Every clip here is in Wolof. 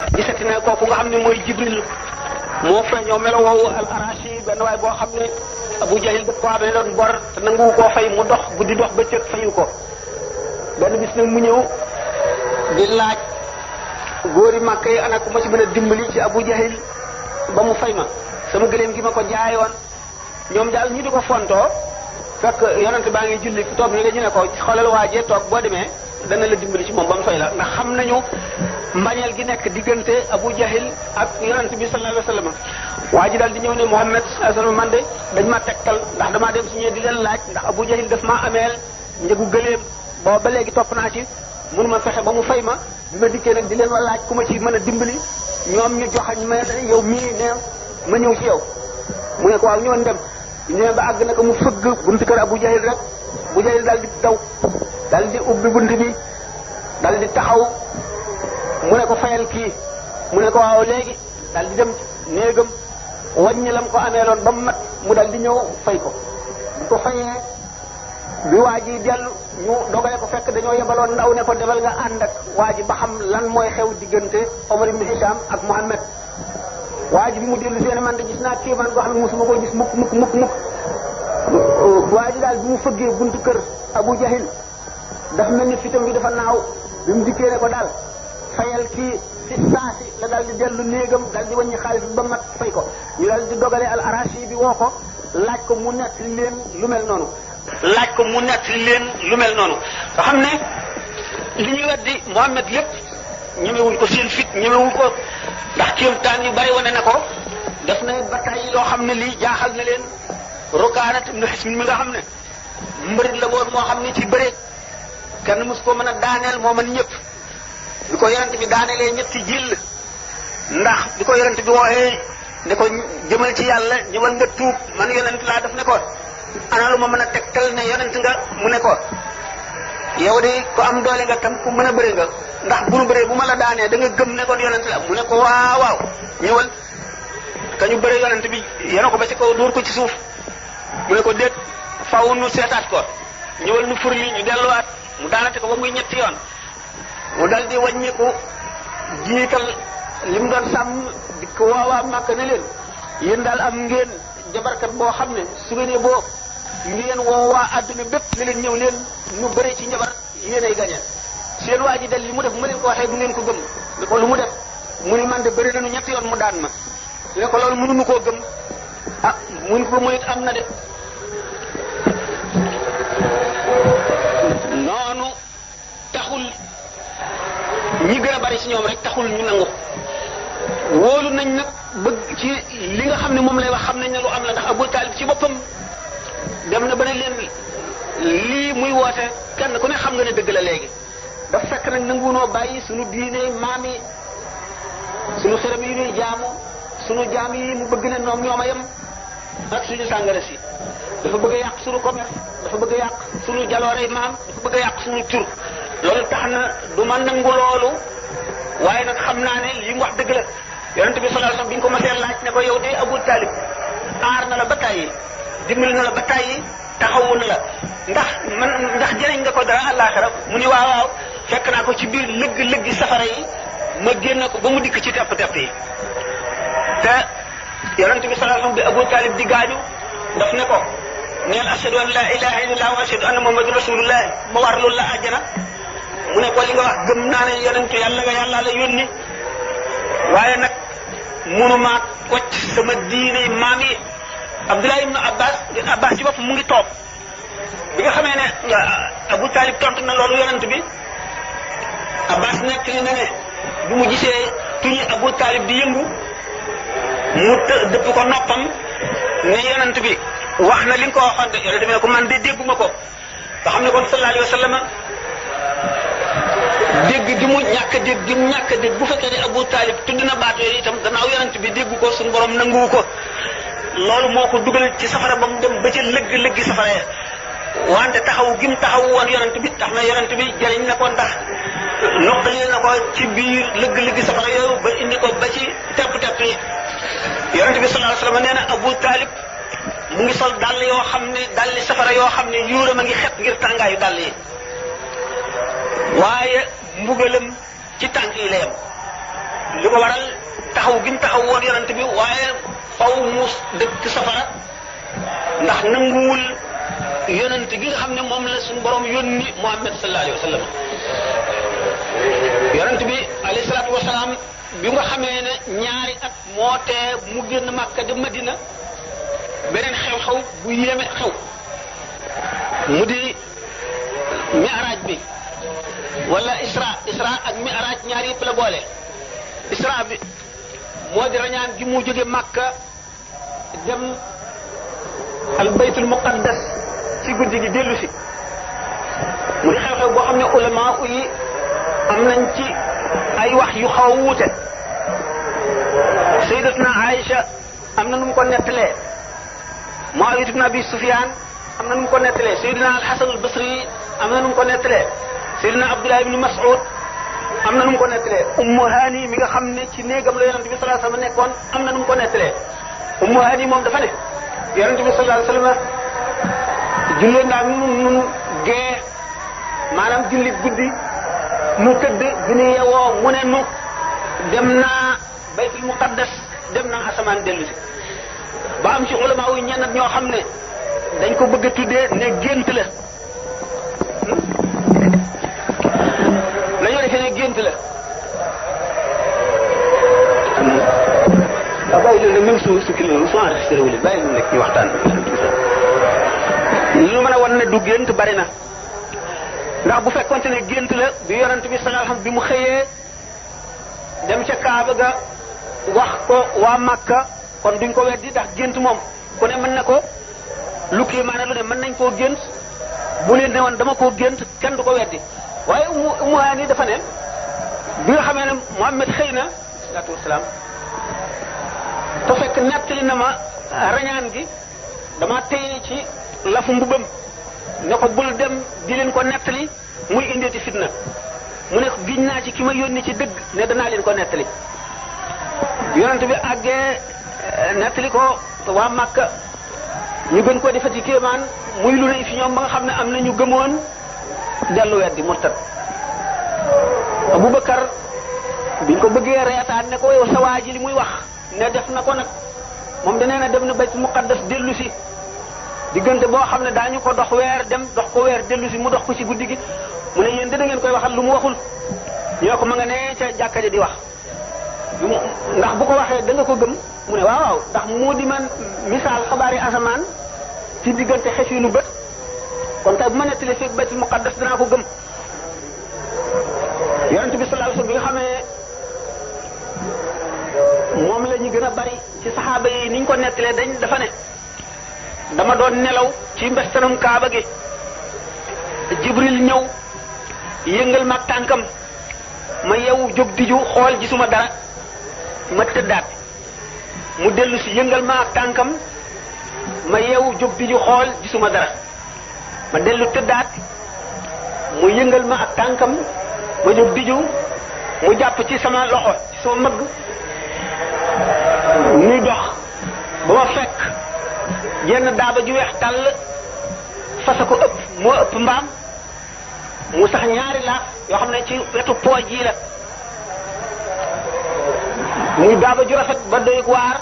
gisati ne kooku nga xam ne mooy Jibril moo feeñoo melo woowu al arashi benn waay boo xam ne Abu Jahil daf ko amee doon bor te nangu koo fay mu dox guddi dox bëccëg fayu ko benn bis nag mu ñëw di laaj góori Màkka yi ana ku ma ci mën a dimbali ci Abu Jahil ba mu fay ma sama gëléem gi ma ko jaayoon ñoom daal ñu di ko fontoo fekk yonent baa ngi julli toog ni nga ñu ne ko xoolal waajee toog boo demee dana la dimbali ci moom ba mu fay la ndax xam nañu mbañeel gi nekk diggante Abu Jahil ak yonent bi sallallahu alayhi wa sallam waa ji daal di ñëw ne Muhammad sallallahu alayhi wa sallam man de dañ ma tegtal ndax damaa dem suñu di leen laaj ndax Abu Jahil daf maa ameel njëgu gëléem boo ba léegi topp naa ci mënuma fexe ba mu fay ma bi ma dikkee nag di leen laaj ku ma ci mën a dimbali ñoom ñu joxañ ma yow mii ne ma ñëw ci yow mu ne ko waaw ñëwoon dem ñëwee ba àgg na ko mu fëgg buntu kër Abu Jahil rek Abu Jahil daal di daw daal di ubbi bunt bi daal di taxaw mu ne ko fayal kii mu ne ko waaw léegi daal di dem néegam wàññi lam ko ameeloon ba mu mat mu daal di ñëw fay ko bu ko fayee bi waa ji dellu ñu dogale ko fekk dañoo yebaloon ndaw ne ko demal nga ànd ak waa ji ba xam lan mooy xew diggante Omar ibn Hisham ak Muhammad waa ji bi mu dellu seen man de gis naa kéemaan goo xam ne mosuma ko gis mukk waa ji daal bi mu fëggee buntu kër Abu Jahil dafa mel ni fitam bi dafa naaw bi mu dikkee ne ko daal fayal kii ci saasi la daal di dellu néegam daal di wàññi xaalis ba mat fay ko ñu daal di dogale al arashi bi woo ko laaj ko mu nett leen lu mel noonu nga xam ne li ñu weddi Muhammad lépp ñemewuñ ko seen fit ñemewuñ ko ndax kéemtaan yu bari wane na ko def na bataay loo xam ne lii jaaxal na leen Rukaanat ibn Hisn mi nga xam ne mbërit la woon moo xam ne ci bëre kenn mos ko mën a daaneel moo mën ñëpp bi ko yonent bi daaneelee ñetti jël ndax bi ko yonent bi wooxee ne ko jëmal ci yàlla ñëwal nga tuub man yonent laa def ne ko ana lu ma mën a tegtal ne yonent nga mu ne ko yow de ko am doole nga tam ku mën a bëri nga ndax bu nu bëree bu ma la daanee da nga gëm ne kon yonent la mu ne ko waaw ñëwal kañu bëre yonent bi yena ko ba ci kaw dóor ko ci suuf mu ne ko déet faw nu seetaat ko ñëwal nu furli ñu delluwaat mu daanate ko ba muy ñetti yoon mu dal di wàññiku jiital li mu doon sàmm di ko waawaa Màkka ne leen yéen daal am ngeen jabarkat boo xam ne su ngeen boo ngeen woo waa adduna bépp ne leen ñëw leen nu bëre ci njabar yéenay gañe seen waa ji dal li mu def mu leen ko waxee du ngeen ko gëm ne ko lu mu def mu ni man de bëri nañu ñetti yoon mu daan ma ne ko loolu mënuñu koo gëm ah mun ko mu it am na de noonu taxul ñi gën a bari ci ñoom rek taxul ñu nangu wóolu nañ nag bëgg ci li nga xam ne moom lay wax xam nañ ne lu am la ndax Abu Talib ci boppam dem na ba ne leen lii muy woote kenn ku ne xam nga ne dëgg la léegi dafa fekk nag nanguwunoo bàyyi suñu diine maam yi suñu xërëm yi ñuy jaamu suñu jaam yi mu bëgg ne ñoom ñooma yem ak suñu sàngara si dafa bëgg a yàq suñu commerce dafa bëgg a yàq suñu jaloore maam dafa bëgg a yàq suñu tur loolu tax na du ma nangu loolu waaye nag xam naa ne li mu wax dëgg la yonent bi sallallahu alayhi wasallam bi ñu ko mësee laaj ne ko yow de Abu Talib aar na la ba tàyyi dimbali na la ba tàyyi taxawu na la ndax jëriñ nga ko dara àllaaxira mu ni waaw fekk naa ko ci biir lëggi safara yi ma génn ko ba mu dikk ci tepp yi te yonent bi sallallahu alayhi wasallam bi Abu Talib di gaañu daf ne ko neel ashhadu an la ilaha illallah wa ashhadu anna muhammadur rasulullah ma war loolu la àjjana mu ne ko li nga wax gëm naa ne yonentu yàlla la yónni waaye nag mënumaa kocc sama diine maam yi Abdullah ibn Abbas ci bopp mu ngi toog bi nga xamee ne Abu Talib tontu na loolu yonent bi Abbas nekk li na ne bu mu gisee tuñu Abu Talib di yëngu mu dëpp ko noppam ne yonent bi wax na li nga ko waxoon de yonent bi ne ko man de dégguma ko nga xam ne kon sallallahu alayhi wa sallam dégg gi mu ñàkk dégg bu fekkee ne Abu Talib tudd na baat yooyu itam gannaaw yonent bi déggu ko suñu borom nanguwu ko loolu moo ko dugal ci safara ba mu dem ba ca lëggi safara ya wante taxaw gi mu taxaw woon yonent bi tax na yonent bi jëriñ na ko ndax noqali na ko ci biir lëggi safara yooyu ba indi ko ba ci tepp yi yonent bi sallallahu alayhi wasallam nee na Abu Talib mu ngi sol dàll yoo xam ne dàlli safara yoo xam ne yuuram a ngi xet ngir tàngaayu dàll yi waaye mbugalam ci tànk yi la yem li ko waral taxaw gi mu taxaw woon yonent bi waaye faw mu dëkk safara ndax nanguwul yonent gi nga xam ne moom la suñu borom yónni Muhammad sallallahu alayhi wa sallam yonent bi alayhi salaatu wa salaam bi nga xamee ne ñaari at moo tee mu génn Makka dem Madina beneen xew-xew bu yéeme xew mu di mi'raaj bi wala isra ak mi'raaj ñaar yëpp la boole. isra bi moo di rañaan gi mu jóge Makka dem al baytul muqaddas ci guddi gi dellu si mu di xew-xew boo xam ne ulama yi am nañ ci ay wax yu xaw a wuute. sayyidatuna Aïcha am na nu mu ko nettalee Muawiya ibn Abi Sufyan am na nu mu ko nettalee sayyidina al-Hasan al-Basri am na nu mu ko nettalee sayyidina Abdullah ibn Mas'ud am na nu mu ko nettalee Ummu Hani mi nga xam ne ci néegam la yonent bi sallallahu alayhi wasallam nekkoon am na nu mu ko nettalee Ummu Hani moom dafa ne yonent bi sallallahu alayhi wasallam jullee naa nun gee maanaam julli guddi mu tëdd bi nu yewoo mu ne nu dem naa baytul muqaddas dem naa asamaan dellu si ba am ci ulama yu ñenn ñoo xam ne dañ ko bëgg a tuddee ne gént la dañoo defee ne gént la waaw bàyyi leen même su kii su enregistré wu leen bàyyi leen rek ñu waxtaan lu mën a wan ne du gént bari na ndax bu fekkonte ne gént la bi yonent bi sallallahu alayhi wasallam bi mu xëyee dem ca Kaaba ga wax ko waa Makka kon duñ ko weddi ndax gént moom ku ne mën na ko lu kii maanaam lu ne mën nañ koo gént bu leen ne woon dama koo gént kenn du ko weddi waaye Ummu Hani dafa ne bi nga xamee ne Muhammad xëy na salaatu wasalaam te fekk nettali na ma rañaan gi dama téye ci lafu mbubam ne ko bul dem di leen ko nettali muy indeeti fitna mu ne giñ naa ci ki ma yónni ci dëgg ne danaa leen ko nettali yonent bi àggee nettali ko waa Makka ñu gën ko defati kéemaan muy lu rëy fi ñoom ba nga xam ne am na ñu gëmoon dellu weddi murtad Abubakar biñ ko bëggee reetaan ne ko yow sa waa ji li muy wax ne def na ko nag moom danee na dem na baytul muqaddas dellu si diggante boo xam ne daañu ko dox weer dem dox ko weer dellu si mu dox ko ci guddi gi mu ne yéen da ngeen koy waxal lu mu waxul ñoo ko ma nga ne ca jàkka ja di wax ndax bu ko waxee da nga ko gëm mu ne waaw waaw ndax moo di man misaal xabaari asamaan ci diggante xef yi nu bët kon tey bu ma nettalee fekk baytul muqaddas danaa ko gëm yonent bi sallallahu alayhi wasallam bi nga xamee moom la ñu gën a bari ci saxaaba yi niñ ko nettalee dafa ne dama doon nelaw ci mbestanum Kaaba gi Jibril ñëw yëngal ma tànkam ma yeewu jóg diju xool gisuma dara ma tëddaat mu dellu si yëngal ma tànkam ma yeewu jóg diju xool gisuma dara ma dellu tëddaat mu yëngal ma ak tànkam ma jóg diju mu jàpp ci sama loxo ci sama mëgg muy dox ba ma fekk jenn daaba ju weex tàll fasa ko ëpp moo ëpp mbaam mu sax ñaari laaf yoo xam ne ci wetu pooj yi la muy daaba ju rafet ba doy waar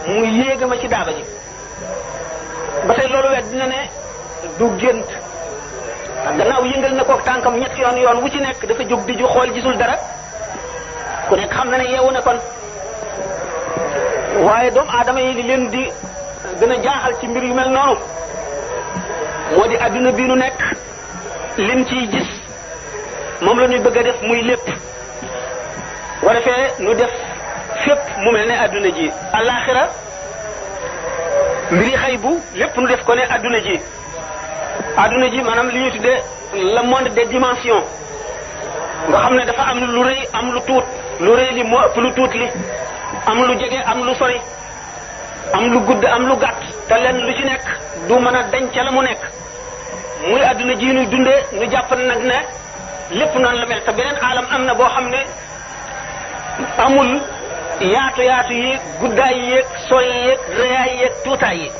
mu yéega ma ci daaba ji ba tey loolu wet dina ne du gént gannaaw yëngal na ko tànkam ñetti yoon wu ci nekk dafa jóg di ju xool gisul dara ku nekk xam na ne yeewu na kon waaye doomu aadama yi li leen di gën a jaaxal ci mbir yu mel noonu moo di adduna bii nu nekk lim ciy gis moom la ñuy bëgg a def muy lépp bu defee nu def fépp mu mel ne adduna ji alaxira mbiri xëy bu lépp nu def ko ne adduna ji maanaam li ñuy tuddee le monde des dimensions nga xam ne dafa am lu rëy am lu tuut lu rëy li moo ëpp lu tuut li am lu jege am lu sori am lu gudd am lu gàtt te lenn lu ci nekk du mën a denc la mu nekk muy adduna ji nu dundee nu jàpp nag ne lépp noonu la mel te beneen alam am na boo xam ne amul yaatu yi guddaay yeeg sori yeeg rëyaay yeeg tuutaay yi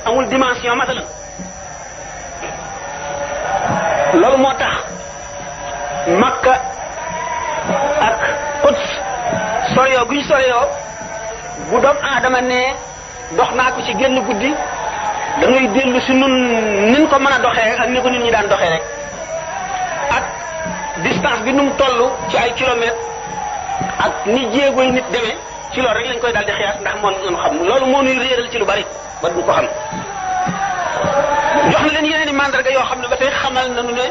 amul dimension masalan loolu moo tax Makka ak Quds soreyoo guñ soreyoo bu doom aadama ne dox naa ko ci génn guddi dañuy dellu si nun nin ko mën a doxee ak ni ko nit ñi daan doxee rek ak distance bi nu mu toll ci ay kilomètres ak ni jéegoy nit demee ci loolu rek lañ koy daal di xiyaas ndax moo ñu xam loolu moo ñuy réeral ci lu bari ba du ko xam. jox na leen yeneen i mandarga yoo xam ne ba tey xamal nañu ne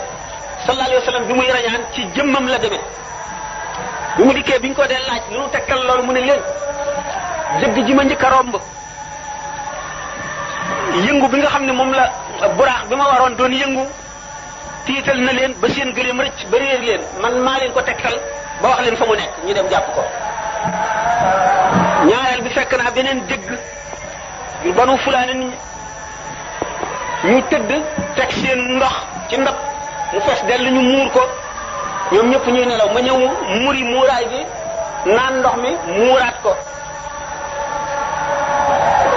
sallallahu alayhi wa sallam bi muy rañaan ci jëmmam la demee bi mu dikkee biñ ko dee laaj lu nu tekkal loolu mu ne leen jëgg ji ma njëkk a romb yëngu bi nga xam ne moom la buraax bi ma waroon doon yëngu tiital na leen ba seen gëléem rëcc ba réer leen man maa leen ko tekkal ba wax leen fa mu nekk ñu dem jàpp ko. ñaareel bi fekk naa beneen dëgg yu banu fulaane ñu tëdd teg seen ndox ci ndab mu fees dellu ñu muur ko ñoom ñëpp ñuy nelaw ma ñëw muri muuraay bi naan ndox mi muuraat ko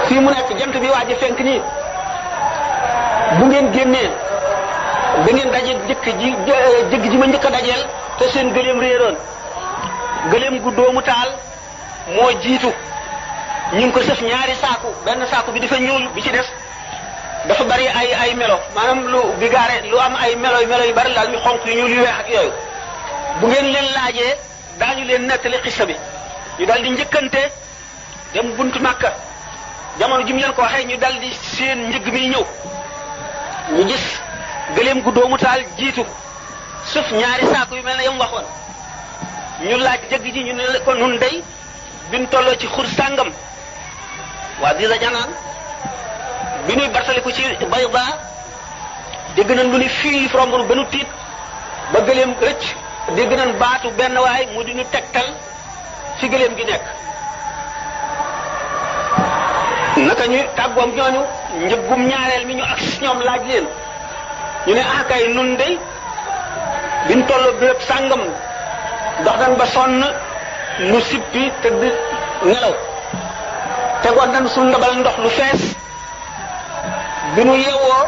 fii mu nekk jant bi waaj a fenk nii bu ngeen génnee da ngeen daje jëgg ji ma njëkk a dajeel te seen gëléem réeroon gëléem gu doomu taal moo jiitu ñu ngi ko sëf ñaari saaku benn saaku bi dafa ñuul bi ci des dafa bari ay melo maanaam lu bigaare lu am ay melo yu bari daal ñu xonq yu ñuul yu weex ak yooyu bu ngeen leen laajee daañu leen nettali xissa bi ñu daal di njëkkante dem buntu Makka jamono ji mu leen ko waxee ñu dal di seen njëg mi ñëw ñu gis gëléem gu doomu taal jiitu suuf ñaari saako yu mel ne yam waxoon ñu laaj jëgg ji ñu ne ko nun day biñ tolloo ci xur sàngam waa Disa Janaan bi ñuy bartaliku ci Bayda dégg nañ lu ni fii rombul ba nu tiit ba gëléem rëcc dégg nañ baatu benn waay mu di ñu tegtal fi gëléem gi nekk naka ñu tàggoom ñooñu njëggum ñaareel mi ñu ak ñoom laaj leen ñu ne kay nun dey biñ tolloo béréb sàngam dox nañ ba sonn nu sippi tëdd nelaw tegoon nañ suñu ndabal ndox lu fees bi nu yeewoo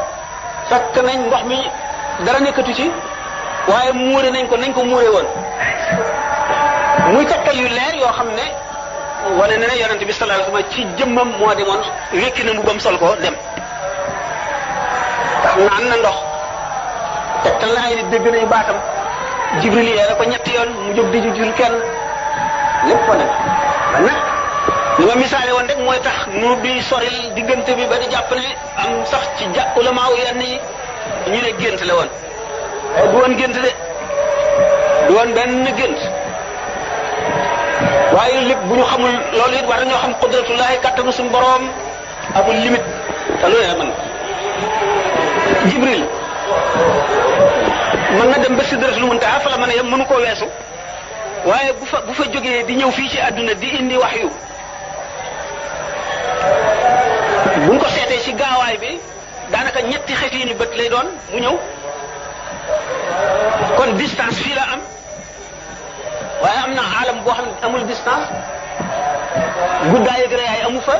fekk nañ ndox mi dara nekkatu ci waaye muure nañ ko muure woon muy tegtal yu leer yoo xam ne wane na ne yonente bi sallallahu alayhi wasallam ci jëmmam moo demoon wekki na mbubam sol ko dem ndax naan na ndox tegtal na ay nit dégg nañu baatam Jibril yee ko ñetti yoon mu jóg di jul kenn lépp ko nag ba nag li ma misaale woon rek mooy tax nu di soril diggante bi ba di jàpp ne am sax ci ulamaaw yenn yi ñu ne gént la woon du woon gént de du woon benn gént waaye lépp bu ñu xamul loolu it war nañoo xam qudratullahi kattanu suñu boroom amul limite te lu ne man Jibril mën na dem ba sidratul muntaha fa la mën a yem mënu koo weesu waaye bu fa jógee di ñëw fii ci àdduna di indi wahyu buñ ko seetee ci gaawaay bi daanaka ñetti xeeti ni bët lay doon mu ñëw kon distance fii la am waaye am na alam boo xam ne amul distance guddaay ak reyaay amu fa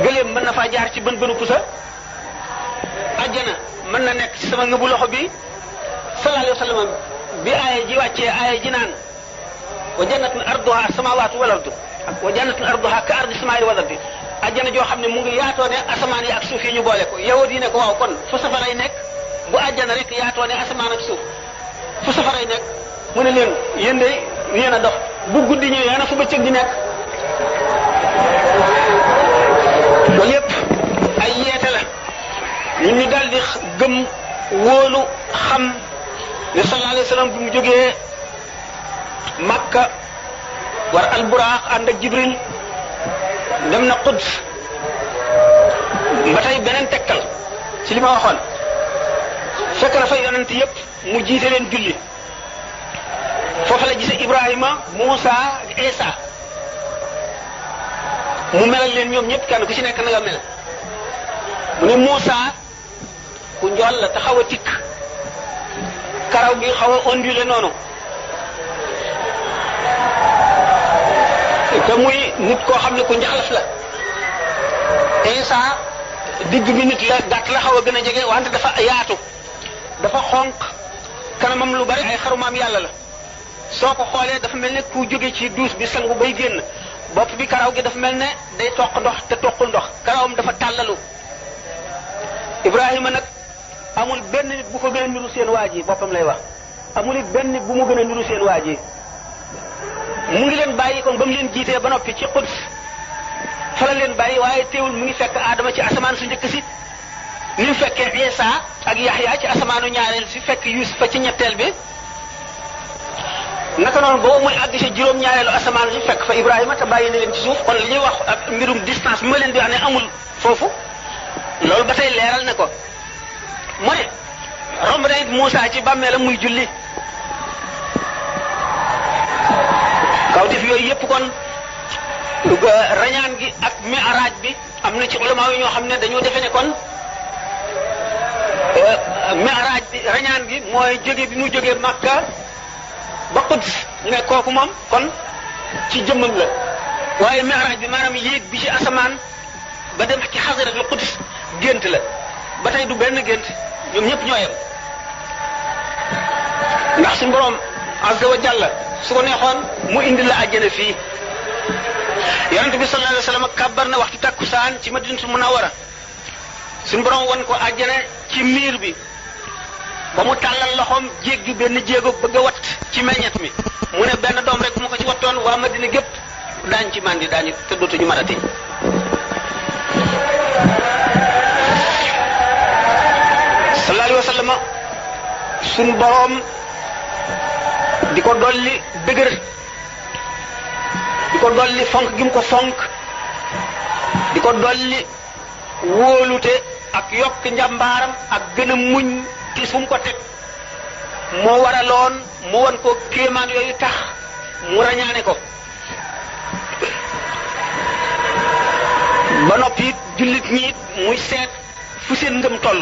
gëléem mën na faa jaar ci bën bënu pusa ajjana mën na nekk ci sama ngëbu loxo bi sallallahu alayhi wa sallam bi aaya ji wàccee aaya ji naan wa jannatun arduha samawatu wal ardu wa jannatun arduha ka ardi samaa'i wal ardi ajjana joo xam ne mu ngi yaatoo ne asamaan yi ak suuf yi ñu boole ko yow di ne ko waaw kon fu safaray nekk bu ajjana rek yaatoo ne asamaan ak suuf fu safaray nekk mu ne leen yéen de yéen a dox bu guddi ñëwee ana fu bëccëg di nekk loolu yépp ay yeete la ñun ñu daal di gëm wóolu xam ne sallallahu alayhi wa sallam bi mu jógee Makka war alburaax ànd ak Jibril dem na Quds ba tey beneen tegtal ci li ma waxoon fekk na fa yonent yépp mu jiite leen julli foofu la gise Ibrahima Muusa ak Isa mu melal leen ñoom ñëpp kenn ku ci nekk na nga mel mu ne Muusa ku njool la te xaw a tikk karaw gi xaw a ondulé noonu te muy nit koo xam ne ku njaxlaf la Isa digg bi nit la gàtt la xaw a gën a jege wante dafa yaatu dafa xonq kanamam lu bari ay xarumaam yàlla la soo ko xoolee dafa mel ne ku jóge ci douche bi sangu bay génn bopp bi karaw gi dafa mel ne day toq ndox te toqul ndox karawam dafa tàllalu Ibrahima nag amul benn nit bu ko gën a niru seen waa ji boppam lay wax amul it benn nit bu mu gën a niru seen waa ji mu ngi leen bàyyi kon ba mu leen jiitee ba noppi ci Quds fa la leen bàyyi waaye teewul mu ngi fekk Adama ci asamaan su njëkk si ni mu fekkee Isa ak Yaxya ci asamaanu ñaareel si fekk Yusufa ci ñetteel bi naka noonu boobu muy àgg si juróom-ñaareelu asamaan si fekk fa Ibrahima te bàyyi na leen ci suuf kon li ñuy wax ak mbirum distance bi ma leen di wax ne amul foofu loolu ba tey leeral na ko mu ne romb na it Muusaa ci bàmmeelam muy julli kawtif yooyu yépp kon rañaan gi ak mi'raaj bi am na ci ulama yi ñoo xam ne dañoo defe ne kon mi'raaj bi rañaan gi mooy jóge bi mu jógee Makka ba Quds ñu ne kooku moom kon ci jëmmam la waaye mi'raaj bi maanaam yéeg bi ci asamaan ba dem ci xasaratul Quds gént la ba tey du benn gént ñoom ñëpp ñoo yem ndax suñu borom azza wa jalla su ko neexoon mu indi la àjjana fii yonent bi sallallahu alayhi wa sallam kàbbar na waxtu takkusaan ci Madinatul Munawwara suñu borom won ko àjjana ci miir bi ba mu tàllal loxoom jéggi benn jéego bëgg a wat ci meññet mi mu ne benn doom rek mu ko ci wattoon waa Madina gépp daañ ci mandi daañu te dootuñu marati sallallahu alayhi wa sallam suñu borom di ko dolli dëgër di ko dolli fonk gi mu ko fonk di ko dolli wóolute ak yokk njàmbaaram ak gën a muñ ci fu mu ko teg moo waraloon mu won ko kéemaan yooyu tax mu rañaane ko ba noppi jullit ñi muy seet fu seen ngëm toll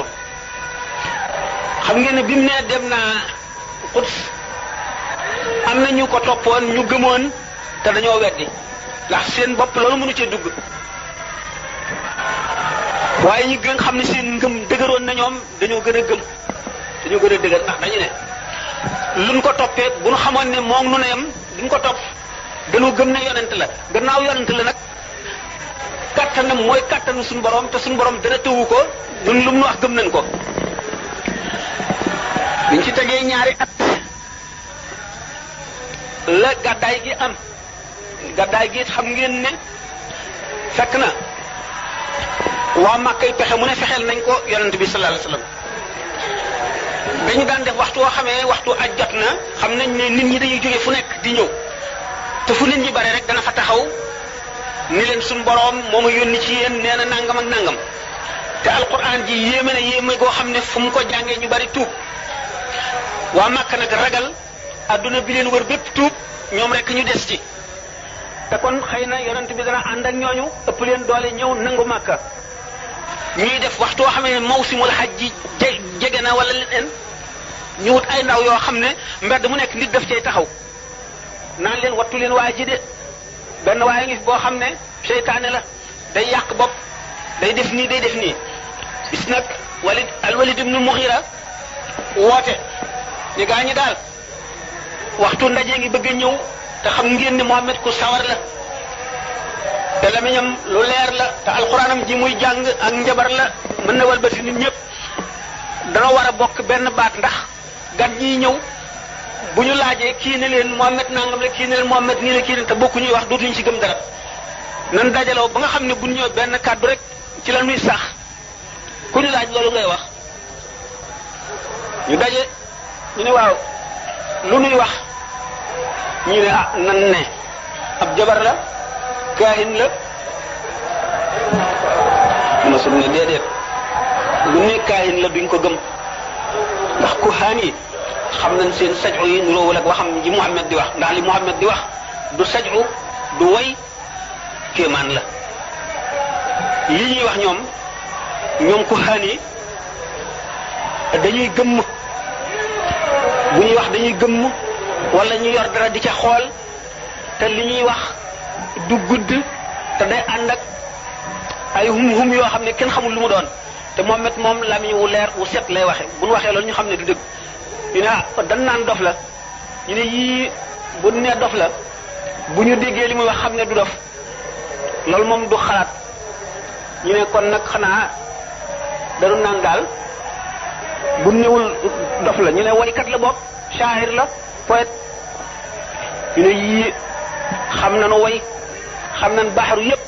xam ngeen ne bi mu nee dem naa Quds am na ñu ko toppoon ñu gëmoon te dañoo weddi ndax seen bopp loolu mënu cee dugg waaye ñi gën xam ne seen ngëm dëgëroon na ñoom dañoo gën a gëm dañoo gën a dëgër ndax dañu ne luñ ko toppee bu ñu xamoon ne moom nu ne yam duñ ko topp dañoo gëm ne yonent la gannaaw yonent la nag kattanam mooy kattanu suñu borom te suñu borom dana tëwu ko ñun lu mu wax gëm nañ ko biñ ci tegee ñaari at la gàddaay gi am gàddaay gi xam ngeen ne fekk na waa Màkkay pexe mu ne fexeel nañ ko yonent bi sallallahu alayhi wasallam dañu daan def waxtu woo xamee waxtu aj jot na xam nañ ne nit ñi dañuy jóge fu nekk di ñëw te fu nit ñi bare rek dana fa taxaw ni leen suñu boroom moo ma yónni ci yéen nee na nangam ak nangam te alquran ji yéeme na yéeme goo xam ne fu mu ko jàngee ñu bari tuub waa Màkka nag ragal adduna bi leen wër bépp tuub ñoom rek ñu des ci te kon xëy na yonent bi dana ànd ak ñooñu ëpp leen doole ñëw nangu Màkka ñuy def waxtu woo xam ne mawsimul hajj ji jege na wala leneen ñu wut ay ndaw yoo xam ne mbedd mu nekk nit daf cay taxaw naan leen wattu leen waa ji de benn waaye ngi fi boo xam ne seytaane la day yàq bopp day def nii day def nii bis nag al-Walid ibn Mughira woote ni gaa ñi daal waxtu ndaje ngi bëgg a ñëw te xam ngeen ne Muhammad ku sawar la te lamiñam lu leer la te alxuraanam ji muy jàng ak njabar la mën na walbati nit ñëpp dana war a bokk benn baat ndax gan ñiy ñëw bu ñu laajee kii ne leen Muhammad nangam la kii ne leen Muhammad nii la kii ne te bokku ñuy wax dootuñu ci gëm dara nan dajaloo ba nga xam ne bu ñu ñëw benn kàddu rek ci la ñuy sax ku ñu laaj loolu ngay wax ñu daje ñu ne waaw lu nuy wax ñu ne ah nan ne ab jabar la kaahin la masul ne déedéet lu ne kaahin la duñ ko gëm ndax kuhaan yi xam nañ seen saju yi nuroowul ak waxam ji Muhammad di wax ndax li Muhammad di wax du saju du way kéemaan la li ñuy wax ñoom kuhaan yi dañuy gëmm bu ñuy wax dañuy gëmm wala ñu yor dara di ca xool te li ñuy wax du gudd te day ànd ak ay hum yoo xam ne kenn xamul lu mu doon te Muhammad moom lamiñ wu leer wu set lay waxe bu ñu waxee loolu ñu xam ne du dëgg ñu ne ah dan naan dof la ñu ne yii bu ne dof la bu ñu déggee li muy wax xam ne du dof loolu moom du xalaat ñu ne kon nag xanaa dañu naan daal bu newul dof la ñu ne waykat la bopp shaa'ir la poète ñu ne yii xam nañu way xam nañ baxaru yépp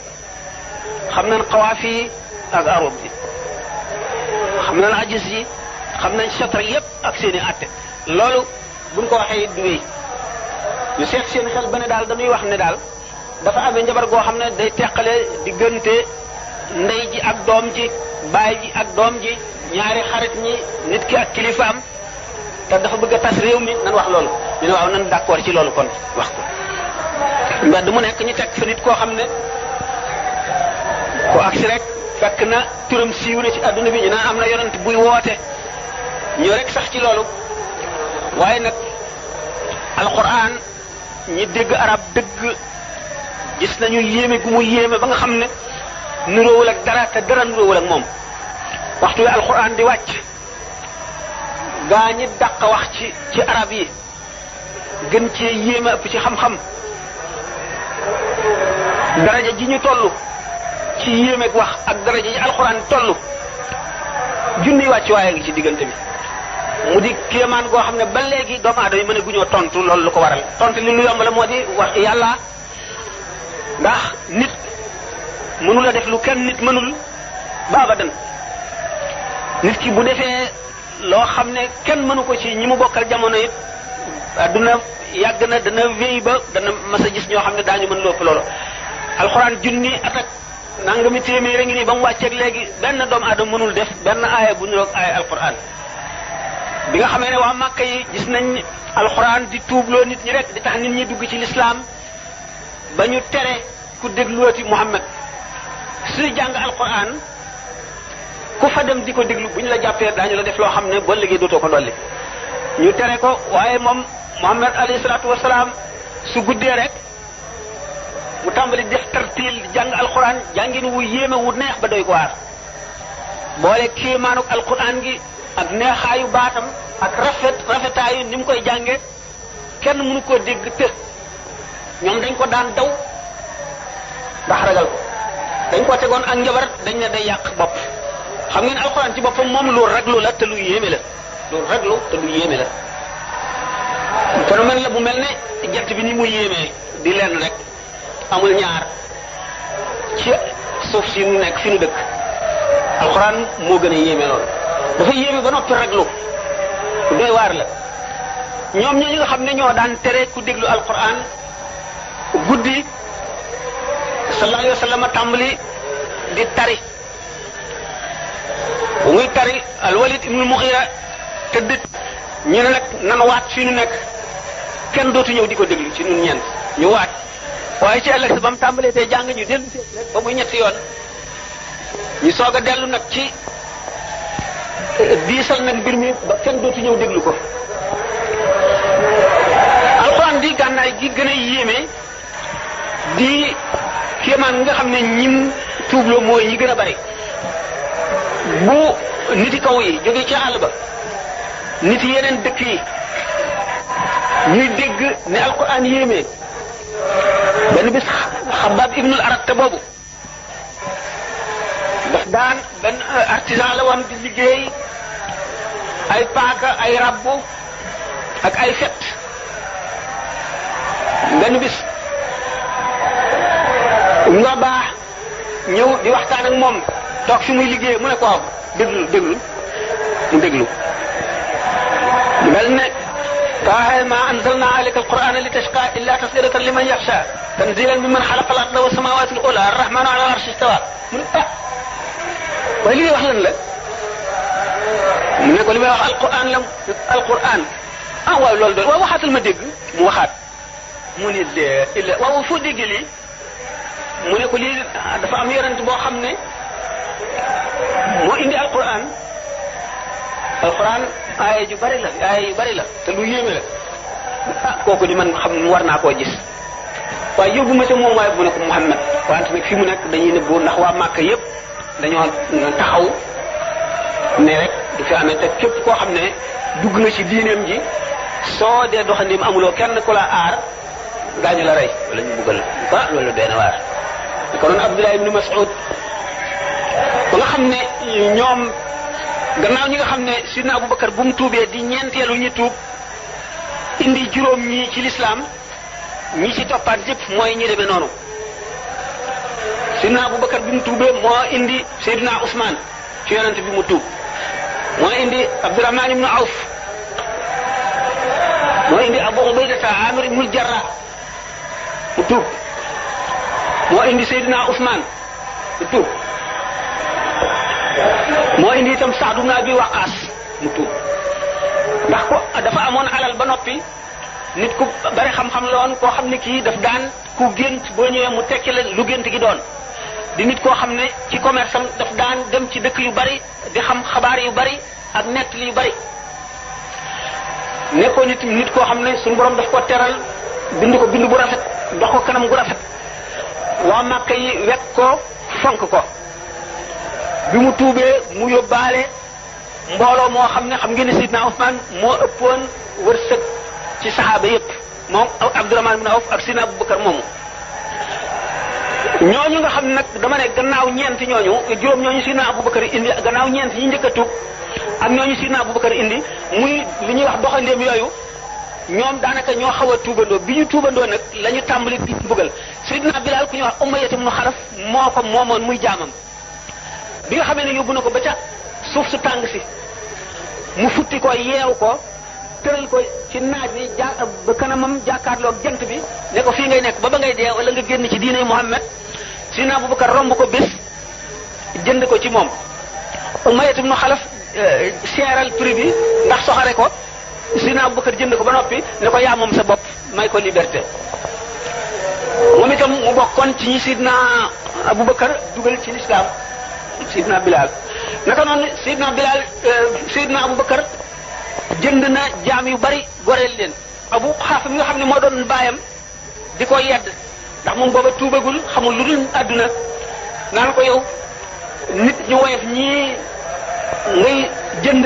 xam nañ xawaafi yi ak arab yi xam nañ ajis yi xam nañ chatre yépp ak seeni atte loolu buñ ko waxee du wéy ñu seet seen xel ba ne daal dañuy wax ne daal dafa amee njabar goo xam ne day teqale diggante ndey ji ak doom ji baay ji ak doom ji ñaari xarit ñi nit ki ak kilifaam te dafa bëgg a tas réew mi nan wax loolu ñu ne waaw nan d'accord ci loolu kon wax ko mbedd mu nekk ñu teg fa nit koo xam ne ko agsi rek fekk na turam siiw na ci adduna bi ñu naan am na yonent buy woote ñoo rek sax ci loolu waaye nag alquran ñi dégg arab dëgg gis nañu yéeme gu mu yéeme ba nga xam ne nuróowul ak dara te dara nuróowul ak moom waxtu wi alquran di wàcc gaa ñi dàq wax ci arab yi gën cee yéeme ëpp ci xam-xam daraja ji ñu toll ci yéemeeg wax ak daraja ji alquran toll junniy wàcc waaye ngi ci diggante bi mu di kéemaan goo xam ne ba léegi doomu aadama yi mën a guñoo tontu loolu lu ko waral tontu li lu yomb la moo di wax yàlla ndax nit mënul a def lu kenn nit mënul baabadan nit ki bu defee loo xam ne kenn mënu ko ci ñi mu bokkal jamono it adduna yàgg na dana wéy ba dana mas a gis ñoo xam ne daañu mën lopp loolu alxuraan junni atak nangami téeméer ngi nii ba mu wàcceeg léegi benn doomu aadama mënul def benn aaya bu niroog aaya alxuraan bi nga xamee ne waa Màkka yi gis nañ alxuraan di tuubloo nit ñi rek di tax nit ñi dugg ci lislaam ba ñu tere ku dégluoti Muhammad suy jàng alxuraan ku fa dem di ko déglu bu ñu la jàppee daañu la def loo xam ne ba léegi dootoo ko dolli ñu tere ko waaye moom Muhammad alayhi salaatu wasalaam su guddee rek mu tàmbali def tartiil jàng alxuraan jàngin wu yéeme wu neex ba doy ko waar boole kéemaanuk alxuraan gi ak neexaayu baatam ak rafetaayu ni mu koy jànge kenn mënu koo dégg të ñoom dañ ko daan daw ndax ragal ko dañ ko tegoon ak njabar dañ ne day yàq bopp xam ngeen alxuraan ci boppam moom lu raglu la te lu yéeme la lu raglu te lu yéeme la phénomène la bu mel ne jant bi ni mu yéemee di leen rek amul ñaar ci suuf si nu nekk fi nu dëkk alxuraan moo gën a yéeme loolu dafa yéeme ba noppi raglu doy waar la ñoom ñoo ñu nga xam ne ñoo daan tere ku déglu alquran guddi sallallahu alayhi wa sallam tàmbali di tari bu muy tari alwalid ibnu mughira tëdd ñu ne nag nan waat fi nu nekk kenn dootu ñëw di ko déglu ci ñun ñeent ñu waat waaye ci ëllëg ba mu tàmbalee tey jàng ñu dellu rek ba muy ñetti yoon ñu soog a dellu nag ci diisal nag mbir mi ba kenn dootu ñëw déglu ko alxuraan di gànnaay gi gën a yéeme di kéemaan nga xam ne ñim tuubloo mooy ñi gën a bari bu niti kaw yi jóge ci àll ba nit yeneen dëkk yi ñuy dégg ne alxuraan yéeme benn bis Xabbaab ibnul Arat boobu daf daan benn artisan la woon di liggéey ay paaka ay rabbu ak ay fet benn bis nga baax ñëw di waxtaan ak moom toog fi muy liggéey mu ne ko waaw déglu mu déglu mel ne taaha ma anzalna alayka alqur'ana litashqa illa tasiratan liman yaxsha tanzilan mimman xalaqa al-arda wa samawati al-ula arrahmanu ala al-arshi istawa mu ne waaye li ngay wax lan la mu ne ko li may wax alquran la alquran waaw loolu doon waaw waxaatal ma dégg mu waxaat mu ne illa waaw foo dégg lii mu ne ko lii dafa am yonent boo xam ne moo indi alquran aaya yu bari la te lu yéeme la kooku di man xam war naa koo gis waaye yóbbu ma ca moom waaye bu ne ko Muhammad wante nag fi mu nekk dañuy nëbboo ndax waa Màkka yépp dañoo taxaw ne rek du fi amee te képp koo xam ne dugg nga ci diineem ji soo dee doxandim amuloo kenn ku la aar gaañu la rey wala ñu buggal ba loolu benn waar ko noonu Abdullah ibn Mas'ud ba nga xam ne ñoom gannaaw ñi nga xam ne sidna Abubakar bu mu tuubee di ñeenteelu ñu tuub indi juróom ñi ci lislaam ñi ci toppaat yëpp mooy ñi demee noonu sidna Abubakar bi mu tuubee moo indi Seydina Ousmane ci yonent bi mu tuub moo indi Abdurrahman ibn Awf moo indi Abu Ubaydata Amir ibn Jarrah mu tuub moo indi Seydina Ousmane mu tuub moo indi itam Saad ibn Abi Waqqas mu tuub ndax ko dafa amoon alal ba noppi nit ku bari xam-xam la woon koo xam ne kii daf daan ku gént boo ñëwee mu tekki la lu gént gi doon di nit koo xam ne ci commerce am daf daan dem ci dëkk yu bari di xam xabaar yu bari ak nettali yu bari nekkoo nit koo xam ne suñu borom daf ko teral bind ko bind bu rafet dox ko kanam gu rafet waa Màkka yi wekk ko fonk ko bi mu tuubee mu yóbbaale mbooloo moo xam ne xam ngeen ne Sidna Usmaan moo ëppoon wërsëg ci saxaaba yépp moom Abdurahmaan ibn Awf ak Sidna Abubakar moomu ñooñu nga xam nag dama ne gannaaw ñeent ñooñu juróom ñooñu Sidna Abubakar indi gannaaw ñeent ñi njëkk a tuub ak ñooñu Sidna Abubakar indi muy li ñuy wax doxandéem yooyu ñoom daanaka ñoo xaw a tuubandoo bi ñu tuubandoo nag la ñu tàmbali di mbugal Sidna Bilaal ku ñuy wax Umayya ibn Xalaf moo ko moomoon muy jaamam bi nga xamee ne yóbbu na ko ba ca suuf su tàng si mu futti ko yeew ko tëral ko ci naaj bi ba kanamam jàkkaarloog jant bi ne ko fii ngay nekk ba ngay dee wala nga génn ci diine Muhammad Sidna Abubakar romb ko bés jënd ko ci moom Umayya ibn Xalaf seeral prix bi ndax soxare ko Sidna Abubakar jënd ko ba noppi ne ko yaa moom sa bopp may ko liberté moom itam mu bokkoon ci ñi Sidna Abubakar dugal ci lislaam Sidna Bilal naka noonu Sidna Abubakar jënd na jaam yu bari goreel leen Abu Xaafa mi nga xam ne moo doon baayam di ko yedd ndax moom booba tuubagul xamul lu dul àdduna naan ko yow nit ñu woyof ñii ngay jënd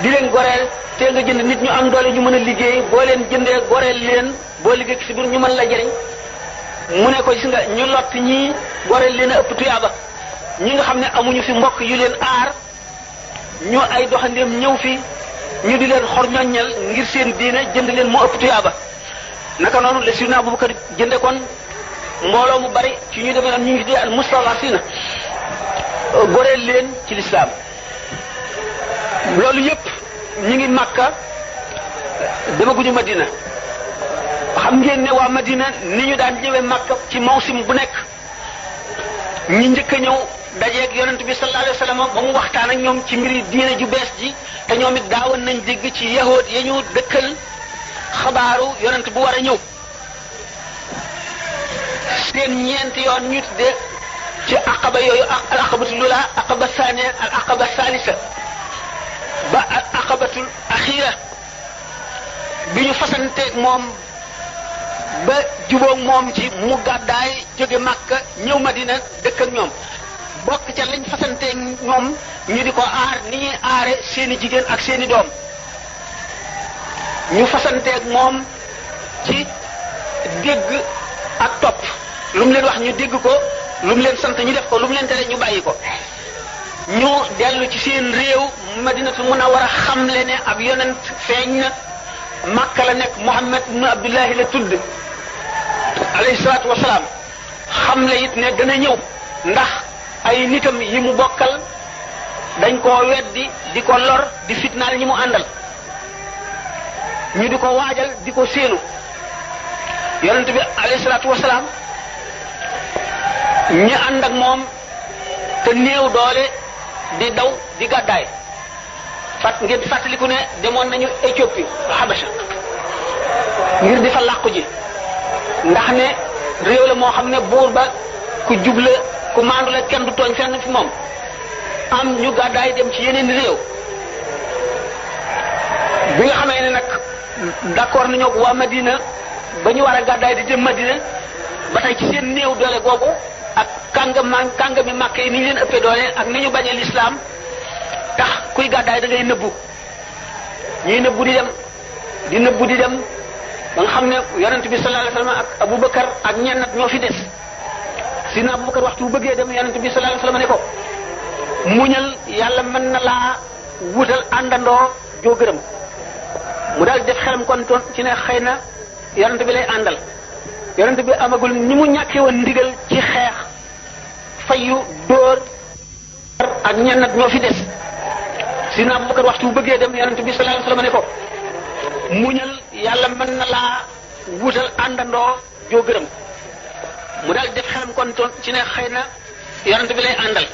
di leen goreel te nga jënd nit ñu am doole ñu mën a liggéey boo leen jëndee goreel leen boo liggéey ci biir ñu mën la jëriñ mu ne ko gis nga ñu lott ñii goreel leen a ëpp tuyaaba ñi nga xam ne amuñu fi mbokk yu leen aar ñu ay doxandeem ñëw fi ñu di leen xor ñoññal ngir seen diine jënd leen moo ëpp tuyaaba naka noonu le Sidna Abubakar jënde kon mbooloo mu bari ci ñu demee noonu ñu ngi di al mustadafina goreel leen ci lislaam loolu yépp ñi ngi Makka demaguñu Madina xam ngeen ne waa Madina ni ñu daan ñëwee Makka ci mawsim bu nekk ñi njëkk a ñëw dajeeg yonent bi sallallahu alayhi wa sallam ba mu waxtaan ak ñoom ci mbiri diine ju bees ji te ñoom it daawoon nañ dégg ci yahood ya ñu dëkkal xabaaru yonent bu war a ñëw seen ñeenti yoon ñu tuddee ci aqaba yooyu al aqabatu lula aqaba thaniya al aqaba thalitha ba al aqabatul axira bi ñu fasanteeg moom ba jubóog moom ci mu gàddaay jóge Makka ñëw Madina dëkk ak ñoom bokk ca lañ fasanteeg ñoom ñu di ko aar ni ñuy aare seeni jigéen ak seeni doom ñu fasanteeg moom ci dégg ak topp lu mu leen wax ñu dégg ko lu mu leen sant ñu def ko lu mu leen tere ñu bàyyi ko ñu dellu ci seen réew Madinatu Munawwara xamle ne ab yonent feeñ na Makka la nekk Muhammad ibn Abdullahi la tudd alayhi salaatu wasalaam xamle it ne dana ñëw ndax ay nitam yi mu bokkal dañ koo weddi di ko lor di fitnaal ñi mu àndal ñu di ko waajal di ko séenu yonent bi alayhi salaatu wasalaam ñi ànd ak moom te néew doole di daw di gàddaay ngeen fàttaliku ne demoon nañu Éthiopie Habasha ngir di fa làqu ji ndax ne réew la moo xam ne buur ba ku jubla ku maandu la kenn du tooñ fenn fi moom am ñu gàddaay dem ci yeneen réew bi nga xamee ne nag d'accord nañu ak waa Madina ba ñu war a gàddaay di jëm Madina ba tey ci seen néew doole googu ak kàngami màkk yi ni ñu leen ëppee doole ak ni ñu bañee lislaam tax kuy gàddaay da ngay nëbbu ñuy nëbbu di dem di nëbbu di dem ba nga xam ne yonent bi sallallahu alayhi wasallam ak Abubakar ak ñenn ñoo fi des sidna Abubakar waxtu bu bëggee dem yonent bi sallallahu alayhi wasallam ne ko muñal yàlla mën na laa wutal àndandoo joo gërëm mu daal def xelam kon ci ne xëy na yonent bi lay àndal yonent bi amagul ni mu ñàkkee woon ndigal ci xeex fayu dóor ak ñenn ñoo fi des sidna Abubakar waxtu bu bëggee dem yonent bi sallallahu alayhi wasallam ne ko muñal yàlla mën na laa wutal àndandoo joo gërëm mu daal def xelam kon ci ne xëy na yonent bi lay àndal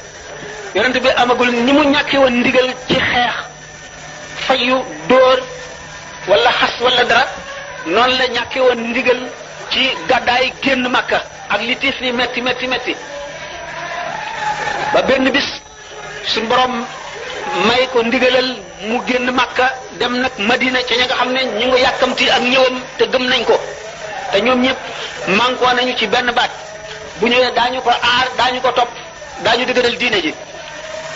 yonent bi amagul ni mu ñàkkee woon ndigal ci xeex fayu dóor wala xas wala dara noonu la ñàkkee woon ndigal ci gàddaay génn Makka ak li tiis li metti metti metti ba benn bis suñ borom may ko ndigalal mu génn Makka dem nag Madina ca ña nga xam ne ñu ngi yàkkamti ak ñëwam te gëm nañ ko te ñoom ñëpp mànkoo nañu ci benn baat bu ñëwee daañu ko aar daañu ko topp daañu dëgëral diine ji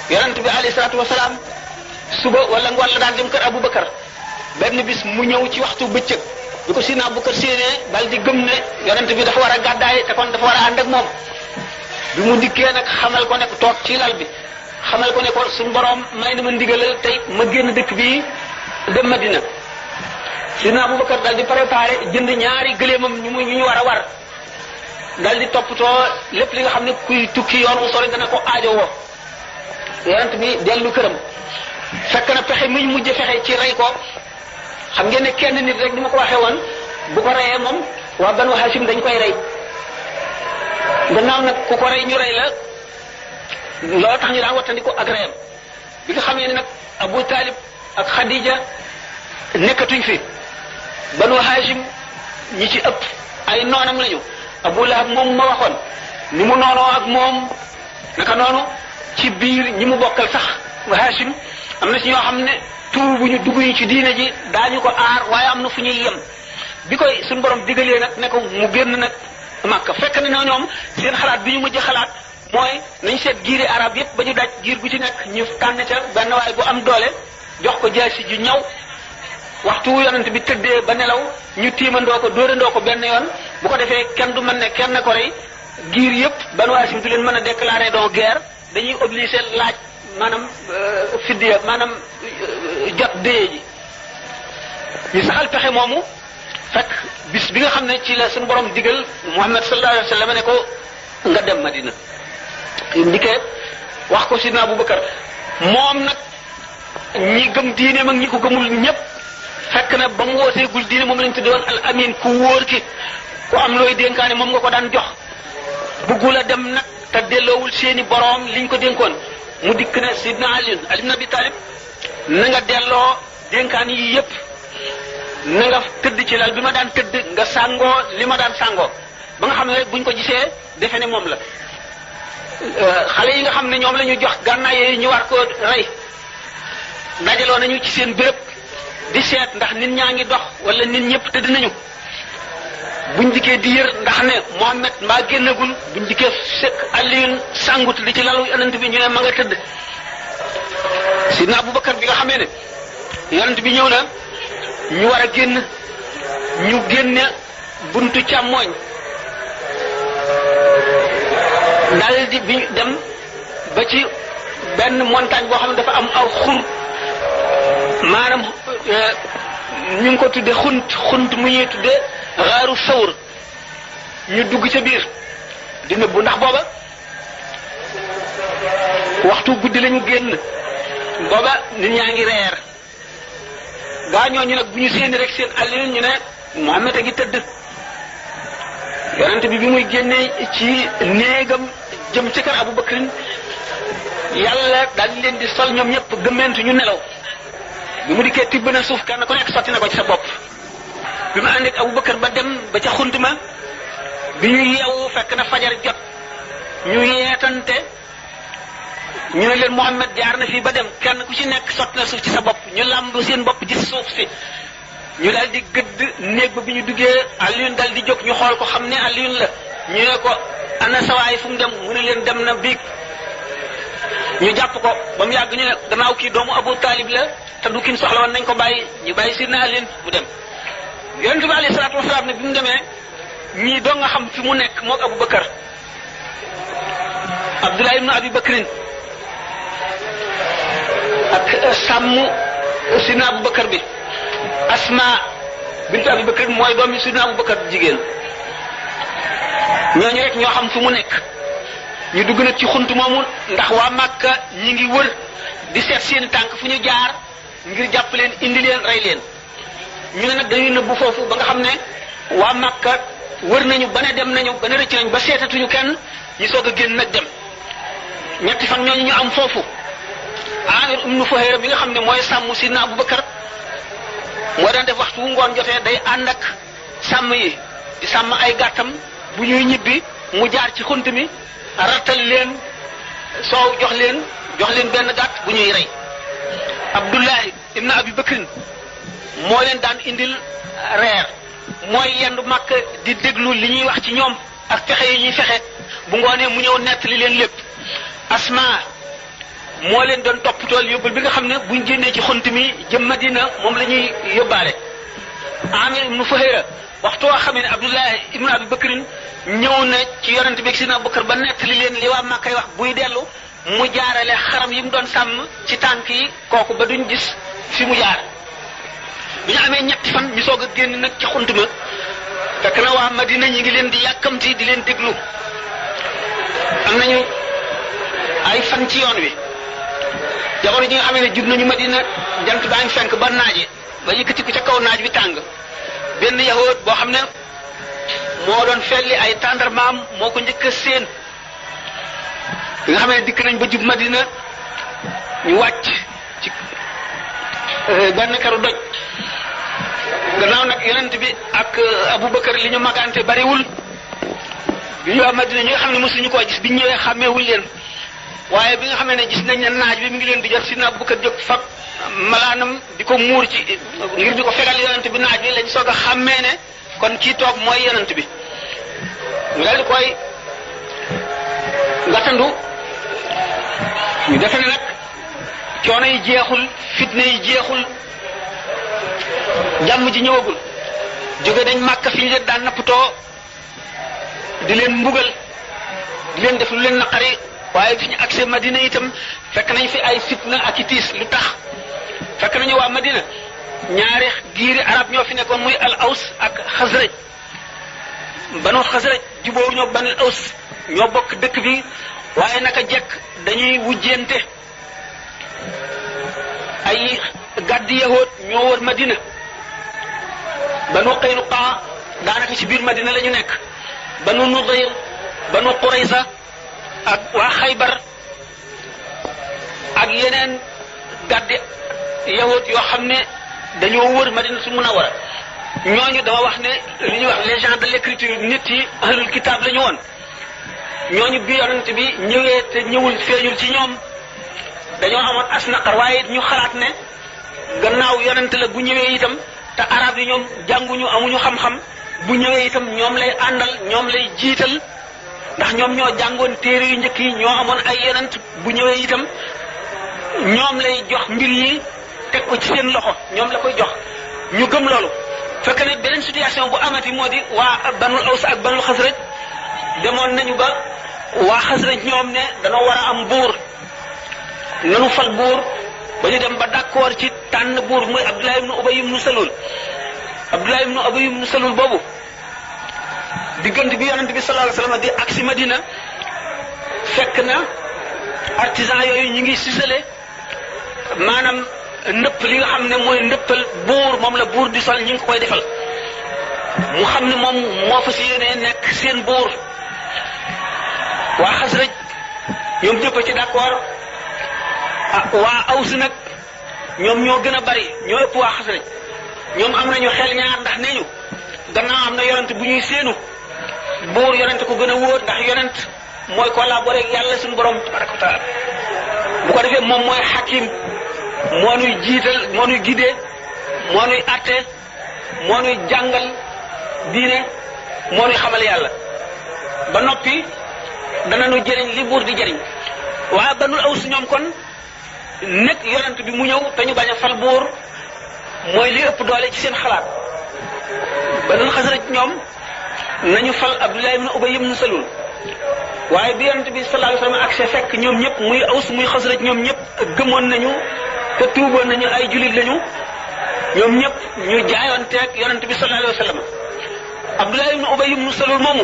yonent bi alayhi salaatu wasalaam suba wala ngoon la daan dem kër Abubakar benn bis mu ñëw ci waxtu bëccëg bi ko Sidna Abubakar séenee dal di gëm ne yonent bi dafa war a gàddaay te kon dafa war a ànd ak moom bi mu dikkee nag xamal ko ne toog ci lal bi xamal ko ne ko suñu borom may na ma ndigalal tey ma génn dëkk bii dem Madina Sidna Abubakar dal di préparé jënd ñaari gëléemam ñu war a war dal di toppatoo lépp li nga xam ne kuy tukki yoon wu sori dana ko aajowoo yonent bi dellu këram fekk na pexe mi ñu mujj fexe ci rey ko xam ngeen ne kenn nit rek ni ma ko waxee woon bu ko reyee moom waa Banu Hashim dañ koy rey gannaaw nag ku ko rey ñu rey la loolu tax ñu daan wattandi ko ak reyam bi nga xam ne nag Abu Talib ak Khadija nekkatuñ fi Banu Hashim ñi ci ëpp ay noonam lañu Abu Lahab moom ma waxoon ni mu noonoo ak moom naka noonu ci biir ñi mu bokkal sax Hashim am na ci ñoo xam ne tuubu ñu dugg ñu ci diine ji daañu ko aar waaye am na fu ñuy yem bi koy suñu borom digalee nag ne ko mu génn nag Makka fekk na ñoom seen xalaat bi ñu mujj xalaat mooy nañ seet giiri arab yépp ba ñu daj giir gu ci nekk ñu tànn ca benn waay bu am doole jox ko jaasi ju ñaw waxtu yonent bi tëddee ba nelaw ñu tiimandoo ko dóorandoo ko benn yoon bu ko defee kenn du mën ne kenn ko rey giir yépp Banu Hashim du leen mën a déclarer donc guerre dañuy obligé laaj maanaam fiddiya maanaam jot dee ji ñu saxal pexe moomu fekk bis bi nga xam ne ci la suñu borom digal Muhammad sallallahu alayhi wa sallam ne ko nga dem Madina ndikee wax ko Sidna Abubakar moom nag ñi gëm diine mag ñi ko gëmul ñépp fekk na ba mu wooteegul diine moom lañ tuddoon al amin ku wóor ki ku am looy dénkaane moom nga ko daan jox bëggul a dem nag te delloowul seeni boroom liñ ko dénkoon mu dikk ne Sidna Ali ibn Abi Talib na nga delloo dénkaan yi yépp na nga tëdd ci lal bi ma daan tëdd nga sàngoo li ma daan sàngoo ba nga xam ne buñ ko gisee defe ne moom la xale yi nga xam ne ñoom la ñu jox gànnaay yooyu ñu war ko rey dajaloo nañu ci seen béréb di seet ndax nit ñaa ngi dox wala nit ñëpp tëdd nañu buñ dikkee di yër ndax ne Muhammad mbaa génnagul buñ dikkee fekk Aliyun sàngut li ci lalu yonent bi ñu ne ma nga tëdd Sidna Abubakar bi nga xamee ne yonent bi ñëw na ñu war a génn ñu génne buntu càmmooñ dal di bi dem ba ci benn montagne boo xam ne dafa am aw xur maanaam ñu ngi ko tudde xunt mu ñuy tudde xaaru sawr ñu dugg ca biir di nëbbu ndax booba waxtu guddi lañu génn booba nit ñaa ngi reer gaa ñooñu nag bu ñu séeni rek seen àll ñu ne Muhammad a ngi tëdd yonent bi muy génnee ci néegam jëm ci kër Abu Bakrin yàlla daal leen di sol ñoom ñëpp gëmmentu ñu nelaw bi mu dikkee tibb na suuf kenn ku nekk sotti na ko ci sa bopp bi mu ànd ak Abu Bakar ba dem ba ca xunt ma bi ñu yeewu fekk na fajar jot ñu yeetante ñu ne leen Muhammad jaar na fii ba dem kenn ku ci nekk sotti na suuf ci sa bopp ñu làmb seen bopp gis suuf si ñu daal di gëdd néeg ba bi ñu duggee Alioune dal di jóg ñu xool ko xam ne Alioune la ñu ne ko ana sawaay fu mu dem mu ne leen dem na biig ñu jàpp ko ba mu yàgg ñu ne gannaaw kii doomu Abu Talib la te du kin soxla woon nañ ko bàyyi ñu bàyyi Sidna Ali mu dem yonente bi alayhi salaatu wasalaam ne bi mu demee ñii doo nga xam fi mu nekk moog Abu Bakar Abdullah ibnu Abi Bakrin ak sàmm Sidna Abu Bakar bi Asma bintu Abi Bakrin mooy doomi Sidna Abu Bakar jigéen ñooñu rek ñoo xam fu mu nekk ñu dugg nag ci xunt moomu ndax waa Màkka ñi ngi wër di seet seen tànk fu ñu jaar ngir jàpp leen indi leen rey leen ñu ne nag dañuy nëbbu foofu ba nga xam ne waa Màkka wër nañu ba ne dem nañu ba ne rëcc nañu ba seetatuñu kenn ñu soog a génn nag dem ñetti fan ñooñu ñu am foofu Amir ibnu Fuhayra bi nga xam ne mooy sàmm Sidna Abu Bakar moo daan def waxtu wu ngoon jotee day ànd ak sàmm yi di sàmm ay gàttam bu ñuy ñibbi mu jaar ci xunt mi rattal leen soow jox leen benn gàtt bu ñuy rey Abdullahi ibn Abi Bakrin moo leen daan indil reer mooy yendu Makka di déglu li ñuy wax ci ñoom ak fexe yi ñuy fexe bu ngoonee mu ñëw nettali leen lépp Asma moo leen doon toppatool yóbbal bi nga xam ne buñ génnee ci xunt mi jëm Madina moom la ñuy yóbbaale Amir ibn Fuhayra waxtu waa xamee ne Abdullahi ibn Abi Bakrin ñëw na ci yonent bi Sidna Abu Bakar ba nettali leen li waa Makka wax buy dellu mu jaarale xaram yi mu doon sàmm ci tànk yi kooku ba duñ gis fi mu jaar bu ñu amee ñetti fan ñu soog a génn nag ci xunt ma fekk na waa Madina ñi ngi leen di yàkkamti di leen déglu am nañu ay fan ci yoon wi jamono ji nga xamee ne jub nañu Madina jant baa ngi fenk ba naaje ba yëkkati ko ca kaw naaj bi tàng benn yahood boo xam ne moo doon felli ay tàndarmaam moo ko njëkk a séen bi nga xam ne dikk nañ ba jub Madina ñu wàcc ci benn keru doj gannaaw nag yonent bi ak Abubakar li ñu magante bariwul bi ñu waa Madina ñi nga xam ne mosuñu koo gis bi ñu ñëwee xàmmeewuñ leen waaye bi nga xam ne gis nañ ne naaj bi mi ngi leen di jot Sidna Abubakar jóg fab malaanam di ko muur ci ngir di ko fegal yonent bi naaj bi lañ soog a xàmmee ne kon kii toog mooy yonent bi ñu daal di koy gàttandu ñu defe ne nag coono yi jeexul fitne yi jeexul jàmm ji ñëwagul jóge dañ Màkka fi ñu leen daan nappatoo di leen mbugal di leen def lu leen naqari waaye fi ñu agsee Madina itam fekk nañ fi ay fitna ak i tiis lu tax fekk nañu waa Madina ñaari giiri arab ñoo fi nekkoon muy al aws ak xasraj banu xasraj jubóowu ñoo banul aws ñoo bokk dëkk bi waaye naka jekk dañuy wujjente ay gàddi yahood ñoo wër Madina banu Qaynuqa daanaka ci biir Madina la ñu nekk banu Nudayr banu Qurayza ak waa Xaybar ak yeneen gàddi yahood yoo xam ne dañoo wër Madina su Munawwara ñooñu dama wax ne li ñuy wax les gens de l'écriture nit yi ahlul kitaab la ñu woon ñooñu bi yonent bi ñëwee te ñëwul feeñul ci ñoom dañoo amoon as naqar waaye ñu xalaat ne gannaaw yonent la bu ñëwee itam te arab yi ñoom jànguñu amuñu xam-xam bu ñëwee itam ñoom lay àndal ñoom lay jiital ndax ñoom ñoo jàngoon téere yu njëkk yi ñoo amoon ay yonent bu ñëwee itam ñoom lay jox mbir yi teg ko ci seen loxo ñoom la koy jox ñu gëm loolu fekk ne beneen situation bu amati moo di waa banul aws ak banul xasraj demoon nañu ba waa xasraj ñoom ne danoo war a am buur nanu fal buur ba ñu dem ba d'accord ci tànn buur muy Abdullah ibnu Ubay ibnu Salul Abdullah ibnu Ubay ibnu Salul boobu diggante bi yonent bi sallallahu alayhi wasallam di agsi Madina fekk na artisan yooyu ñu ngi sisale maanaam ndëpp li nga xam ne mooy ndëppal buur moom la buur di sol ñu ngi ko koy defal mu xam ne moom moo fa si yéenee nekk seen buur waa Xasraj ñoom ñëpp ci d'accord waa Aws nag ñoom ñoo gën a bari ñoo ëpp waa Xasraj ñoom am nañu xel ñaar ndax nee ñu gannaaw am na yonent bu ñuy séenu buur yonent ko gën a wóor ndax yonent mooy collaborer ak yàlla suñu borom tabaraka wa taala bu ko defee moom mooy xakim moo nuy jiital moo nuy guidé moo nuy atte moo nuy jàngal diine moo nuy xamal yàlla ba noppi dana nu jëriñ li buur di jëriñ waaye banul aws ñoom kon nekk yonent bi mu ñëw te ñu bañ a fal buur mooy li ëpp doole ci seen xalaat Banu Xasraj ñoom nañu fal Abdullah ibn Ubay ibn Salul waaye bi yonent bi sallallahu alayhi wasallam ak see fekk ñoom ñëpp muy Aws muy Xasraj ñoom ñëpp gëmoon nañu te tuuboon nañu ay julit lañu ñoom ñëpp ñu jaayoonteeg yonent bi sallallahu alayhi wasallam Abdullah ibn Ubay ibn Salul moomu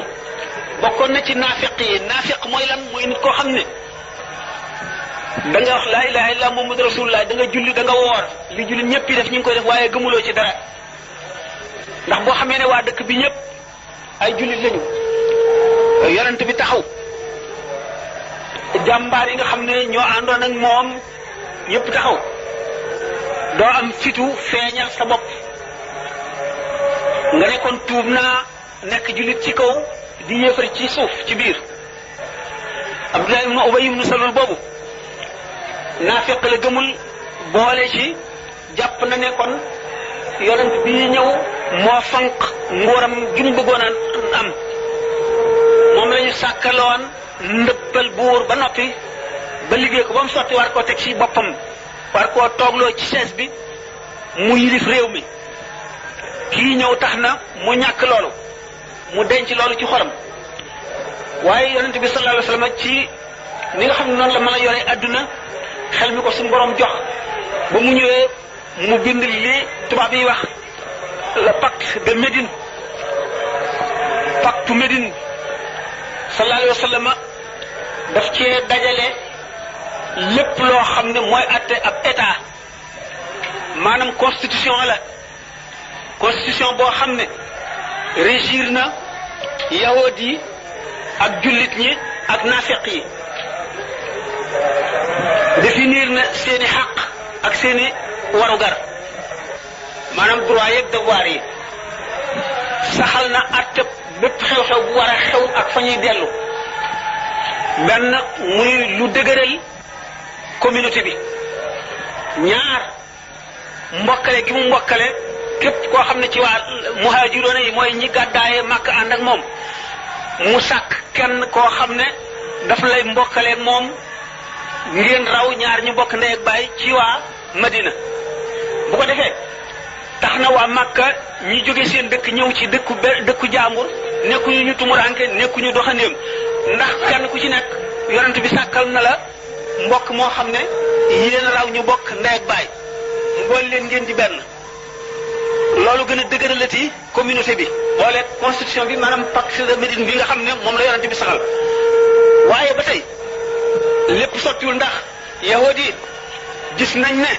bokkoon na ci naafiq yi naafiq mooy lan mooy nit koo xam ne da nga wax laa ilaha illa muhammadu rasulullah da nga julli da nga woor li julli ñëpp yi def ñu ngi koy def waaye gëmuloo ci dara ndax boo xamee ne waa dëkk bi ñëpp ay jullit lañu yonent bi taxaw jàmbaar yi nga xam ne ñoo àndoon ak moom ñëpp taxaw doo am fitu feeñal sa bopp nga nekkoon tuub naa nekk jullit ci kaw di yéefar ci suuf ci biir Abdullah ibn Ubay ibn Salul boobu naafiq la gëmul boole ci jàpp na ne kon yonent bi ñëw moo fanq nguuram gi mu bëggoon a am moom la ñu sàkkaloon ndëppal buur ba noppi ba liggéey ko ba mu sotti war koo teg ci boppam war koo toogloo ci chaise bi mu yilif réew mi kii ñëw tax na mu ñàkk loolu mu denc loolu ci xolam waaye yonent bi sallallahu alayhi wasallam ci ni nga xam ne noonu la mën a yore adduna xel mi ko suñu borom jox ba mu ñëwee mu bind li tubaab yi wax le pacte de Médine pacte Médine sallallahu alayhi wasallam daf cee dajale lépp loo xam ne mooy atte ab état maanaam constitution la constitution boo xam ne régir na yahood yi ak jullit ñi ak naafeq yi définir na seeni xaq ak seeni warugar maanaam droit yeeg devoir yi saxal na atte bépp xew-xew bu war a xew ak fa ñuy dellu benn muy lu dëgëral communauté bi ñaar mbokkale gi mu mbokkale képp koo xam ne ci waa muhaajiroona yi mooy ñi gàddaaye màkk ànd ak moom mu sàkk kenn koo xam ne daf lay mbokkaleeg moom ngeen raw ñaar ñu bokk ndey ak baay ci waa Madina bu ko defee tax na waa Makka ñi jóge seen dëkk ñëw ci dëkku jaambur nekkuñu ñu tumuranke nekkuñu doxandéem ndax kenn ku ci nekk yonent bi sàkkal na la mbokk moo xam ne yéen raw ñu bokk ndey ak baay mu boole leen ngeen di benn loolu gën a dëgëralati communauté bi boole constitution bi maanaam pacte de Médine bi nga xam ne moom la yonent bi saxal waaye ba tey lépp sottiwul ndax yahudi yi gis nañ ne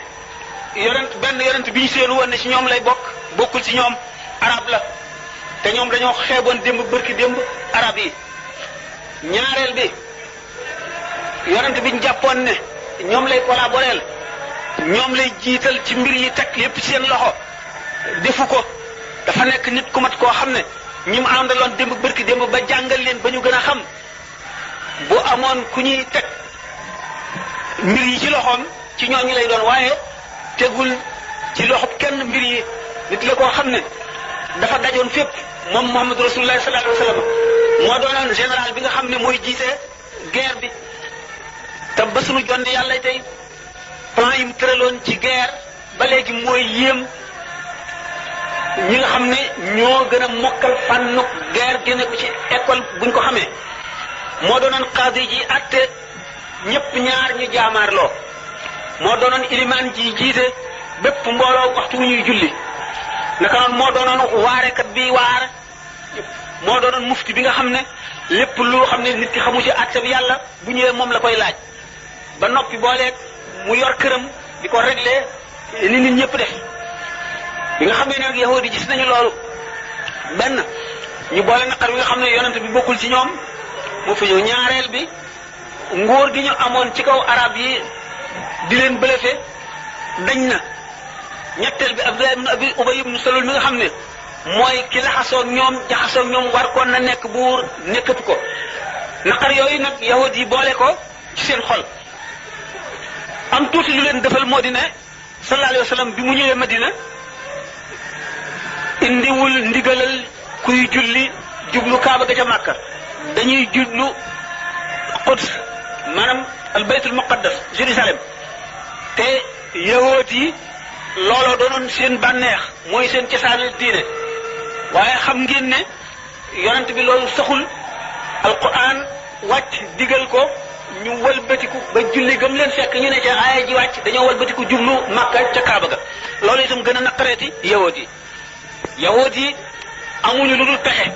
benn yonent bi ñu seenu woon ne ci ñoom lay bokkul ci ñoom arab la te ñoom dañoo xeeboon démb bërki démb arab yi ñaareel bi yonent bi ñu jàppoon ne ñoom lay collaboreel ñoom lay jiital ci mbir yi teg yépp ci seen loxo defu ko dafa nekk nit ku mat koo xam ne ñi mu àndaloon démb bërki démb ba jàngal leen ba ñu gën a xam bu amoon ku ñuy teg mbir yi ci loxoom ci ñooñu lay doon waaye tegul ci loxob kenn mbir yi nit la koo xam ne dafa dajoon fépp moom Muhammad Rasulullah sallallahu alayhi wasallam moo doonoon général bi nga xam ne mooy jiite guerre bi te ba suñu jonne yàlla tey plan yi mu tëraloon ci guerre ba léegi mooy yéem ñi nga xam ne ñoo gën a mokkal fànnu guerre génne ko ci école buñ ko xamee moo doonoon qaadi ji atte ñëpp ñaar ñu jaamaarloo moo doonoon ilimaan ji jiite bépp mbooloo waxtu wu ñuy julli naka noonu moo doonoon waarekat bi waar moo doonoon mufti bi nga xam ne lépp lu xam ne nit ki xamu ci atte bi yàlla bu ñëwee moom la koy laaj ba noppi booleeg mu yor këram di ko réglé ni nit ñëpp def bi nga xam ne nag yahudi gis nañu loolu benn ñu boole naqar bi nga xam ne yonent bi bokkul ci ñoom moo fi ñëw ñaareel bi nguur gi ñu amoon ci kaw arab yi di leen bëlëfe dañ na ñetteel bi Abdullah ibn Abi Ubay ibn Salul mi nga xam ne mooy ki laxasoog ñoom jaxasoog ñoom war koon na nekk buur nekkatu ko naqar yooyu nag yahud yi boole ko ci seen xol am tuuti lu leen defal moo di ne sallallahu alayhi wa sallam bi mu ñëwee Madina indiwul ndigalal kuy julli jublu Kaaba ga ca Makka dañuy jublu Quds maanaam al baytul muqaddas Jérusalem te yahoot yi looloo doonoon seen bànneex mooy seen cosaanal diine waaye xam ngeen ne yonent bi loolu saxul alquran wàcc digal ko ñu wëlbatiku ba julli gëm leen fekk ñu ne ca aaya ji wàcc dañoo wëlbatiku jublu Makka ca Kaaba ga loolu itam gën a naqareeti yahoot yi amuñu lu dul pexe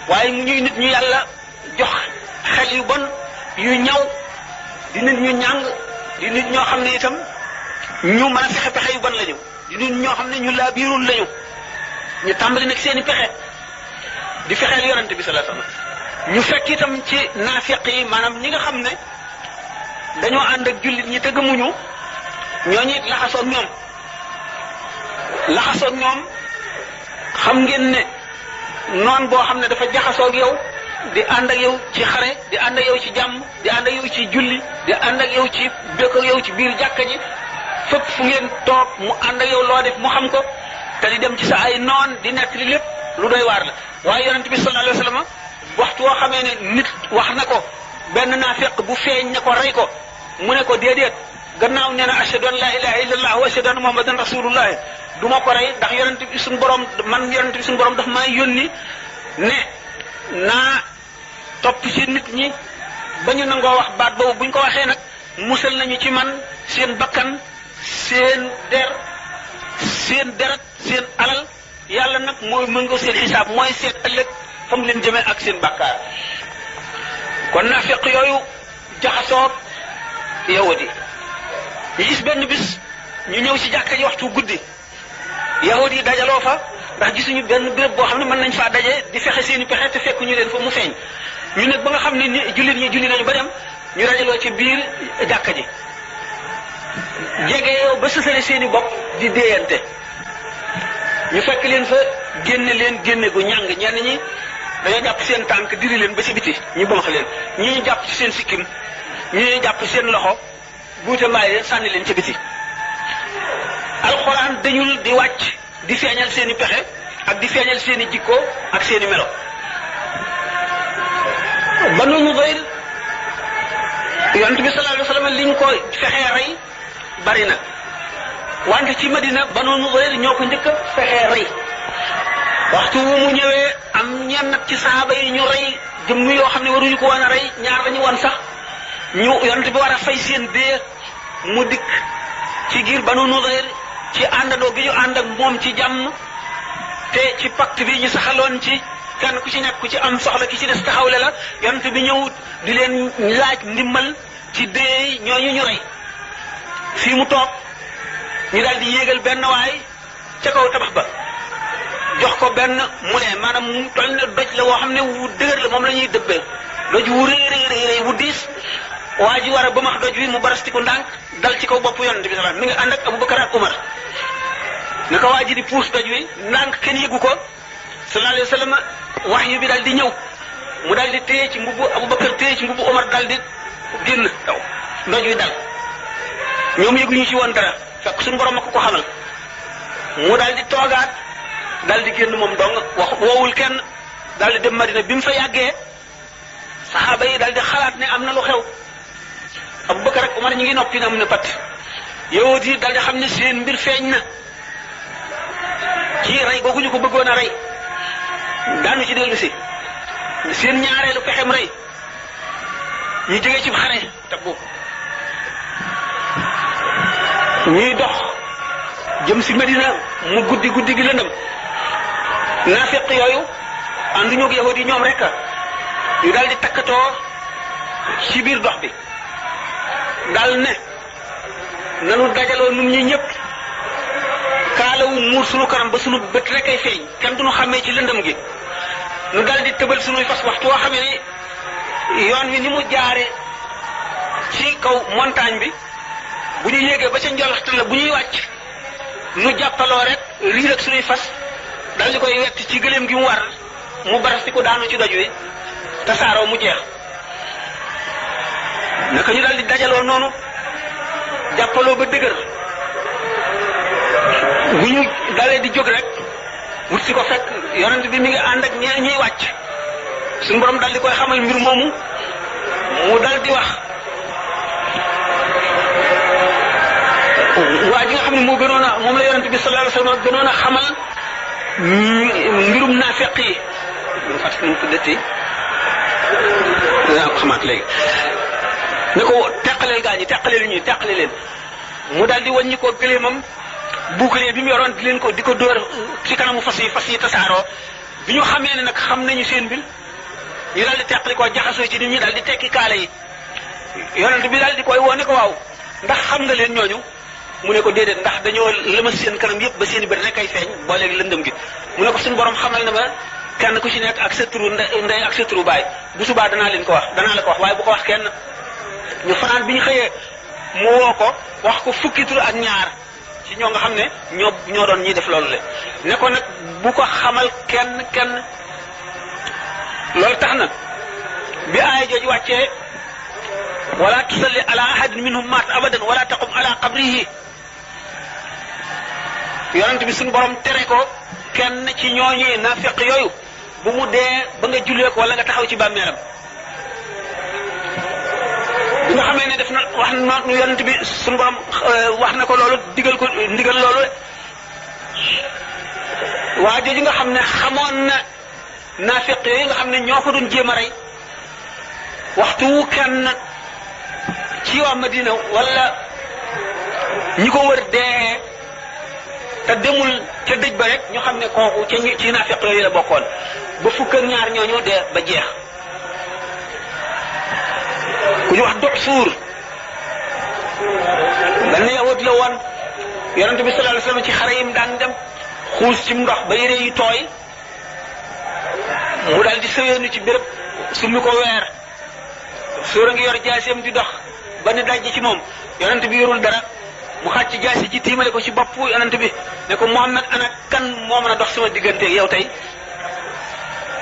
waaye mu ñuy nit ñu yàlla jox xel yu bon yu ñaw di nit ñu ñàng di nit ñoo xam ne itam ñu mën a fexe pexe yu bon lañu di nit ñoo xam ne ñu laa biirul lañu ñu tàmbali nag seeni pexe di fexeel yonante bi sallallahu alayhi wasallam ñu fekk itam ci naafiq yi maanaam ñi nga xam ne dañoo ànd ak jullit ñi te gëmuñu ñooñu it laxasoog ñoom xam ngeen ne noon boo xam ne dafa jaxasoog yow di ànd ak yow ci xare di ànd ak yow ci jàmm di ànd ak yow ci julli di ànd ak yow ci dëkk ak yow ci biir jàkka ji fépp fu ngeen toog mu ànd ak yow loo def mu xam ko te di dem ci sa ay noon di nekk li lépp lu doy waar la waaye yonent bi sallallahu alayhi wasallam waxtu woo xamee ne nit wax na ko benn naafiq bu feeñ ne ko rey ko mu ne ko déedéet gannaaw nee na ashhadu an la ilaha illallah wa ashhadu anna muhammadan rasulullah du ma ko rey ndax yonent bi suñu borom daf maa yónni ne naa topp ci nit ñi ba ñu nangoo wax baat boobu buñ ko waxee nag musal nañu ci man seen bakkan seen deret seen alal yàlla nag mooy mëngoo seen xisaab mooy seet ëllëg fa mu leen jëmee ak seen bàkkaar kon naafiq yooyu jaxasoo yahudi yi gis benn bis ñu ñëw ci jàkka ji waxtu guddi yahudi yi dajaloo fa ndax gisuñu benn béréb boo xam ne mën nañ faa daje di fexe seeni pexe te fekk ñu leen fa mu feeñ ñu nag ba nga xam ne jullit ñi julli nañu ba dem ñu dajaloo ci biir jàkka ji jege yow ba sësale seeni bopp di déeyante ñu fekk leen fa génne gu ñàng ñenn ñi dañoo jàpp seen tànk diri leen ba ci biti ñu bëmax leen ñii jàpp ci seen sikkim ñii jàpp seen loxo buute mbaay leen sànni leen ci biti alxuraan dañul di wàcc di feeñal seeni pexe ak di feeñal seeni jikko ak seeni melo Banu Nudayr yonent bi sallallahu alayhi wasallam liñ ko fexee rey bari na wante ci Madina Banu Nudayr ñoo ko njëkk a fexee rey waxtu wu mu ñëwee am ñenn ci saaba yi ñu rey jëmm yoo xam ne waruñu ko woon a rey ñaar lañu woon sax ñu yonent bi war a fay seen dee mu dikk ci giir Banu Nudayr ci àndandoo gi ñu ànd ak moom ci jàmm te ci pacte bi ñu saxaloon ci kenn ku ci nekk ku ci am soxla ki ci des taxawle la yonent bi ñëw di leen laaj ndimbal ci dee ñooñu ñu rey fii mu toog ñu daal di yéegal benn waay ca kaw tabax ba jox ko benn mu ne maanaam mu toll ne doj la woo xam ne wu dëgër la moom la ñuy dëbbee doj wu rëy wu diis waa ji war a ba max doj wi mu barastiku ndànk dal ci kaw bopp yonent bi sallallahu alayhi wasallam mi ngi ànd ak Abubakar ak Umar naka waa ji di puus doj wi ndànk kenn yëgu ko sallallahu alayhi wasallam wahyu bi daal di ñëw mu daal di téye ci mbubbu Abubakar téye ci mbubbu Umar daal di génn taw doj wi dal ñoom yëguñu ci woon dara fekk suñu borom a ko xamal mu daal di toogaat daal di génn moom dong wax woowul kenn daal di dem Madina bi mu fa yàggee saxaaba yi daal di xalaat ne am na lu xew Abubakar ak Umar ñu ngi noppi na am na pat yahud yi daal di xam ne seen mbir feeñ na ci rey googu ñu ko bëggoon a rey daanu ci dellu si seen ñaareelu pexem rey ñu jógee ci xare Tabuk ñuy dox jëm si Medina mu guddi gi lëndëm naafiq yooyu ànduñu ak yahud yi ñoom rek ñu daal di takkatoo ci biir dox bi daal ne nanu dajaloo nun ñi ñëpp kaalawu muur sunu kanam ba sunu bët rek ay feeñ kenn duñu xàmmee ci lëndëm gi nu daal di tëbal sunuy fas waxtu woo xamee ni yoon wi ni mu jaare ci kaw montagne bi bu ñu yéegee ba ca njolaxtan la bu ñuy wàcc nu jàppaloo rek riir ak sunuy fas dal di koy wett ci gëléem gi mu war mu barasti ko daanu ci doj wi tasaaroo mu jeex naka ñu daal di dajaloo noonu jàppaloo ba dëgër bu ñu dalee di jóg rek wut si ko fekk yonent bi mi ngi ànd ak ñee ñuy wàcc suñu borom daal di koy xamal mbir moomu mu daal di wax waa ji nga xam ne moo gënoon a moom la yonent bi sallallahu alayhi wasallam gënoon a xamal mbirum naafiq yi ñu fàttali ñu tuddati dinaa ko xamaat léegi ne ko teqaleel gaa ñi teqaleel ñuy teqale leen mu daal di wàññi ko gëleemam bouclier bi mu yoroon di leen ko di ko dóor ci kanamu fas yi tasaaroo bi ñu xamee ne nag xam nañu seen mbir ñu daal di teqali ko jaxasoo ci nit ñi daal di tekki kaala yi yonent bi daal di koy woo ne ko waaw ndax xam nga leen ñooñu mu ne ko déedéet ndax dañoo lëmas seen kanam yëpp ba seen i bët rek ay feeñ boo léegi lëndëm gi mu ne ko suñu borom xamal na ma kenn ku ci nekk ak sa turu ndey ak sa turu baay bu subaa danaa la ko wax waaye bu ko wax kenn ñu fanaan bi ñu xëyee mu woo ko wax ko fukki tur ak ñaar ci ñoo nga xam ne ñoo doon ñiy def loolu le ne ko nag bu ko xamal kenn loolu tax na bi aaya jooju wàccee wala tusalli ala ahadin minhum maat abadan wala taqum ala qabrihi yonent bi suñu borom tere ko kenn ci ñooñee naafiq yooyu bu mu dee ba nga jullee ko wala nga taxaw ci bàmmeelam bi nga xamee ne def na wax na yonent bi suñu borom wax na ko loolu ndigal loolu waa jooju nga xam ne xamoon na naafiq yooyu nga xam ne ñoo ko doon jéem a rey waxtu wu kenn ci waa Madina wala ñi ko wër dee te demul ca dëj ba rek ñu xam ne kooku ci naafiq yooyu la bokkoon ba fukk ak ñaar ñooñu dee ba jeex ku ñu wax Duxsuur benn yawut la woon yonent bi sallallahu alayhi wasallam ci xare yim daan dem xuus ci ndox ba yére yi tooy mu daal di sëweenu ci béréb summi ko weer sóor a ngi yor jaaseem di dox ba ne dajji ci moom yonent bi yorul dara mu xàcc jaasi ci tiimale ko ci bopp yonent bi ne ko Muhammad ana kan moo mën a dox sama diggante yow tey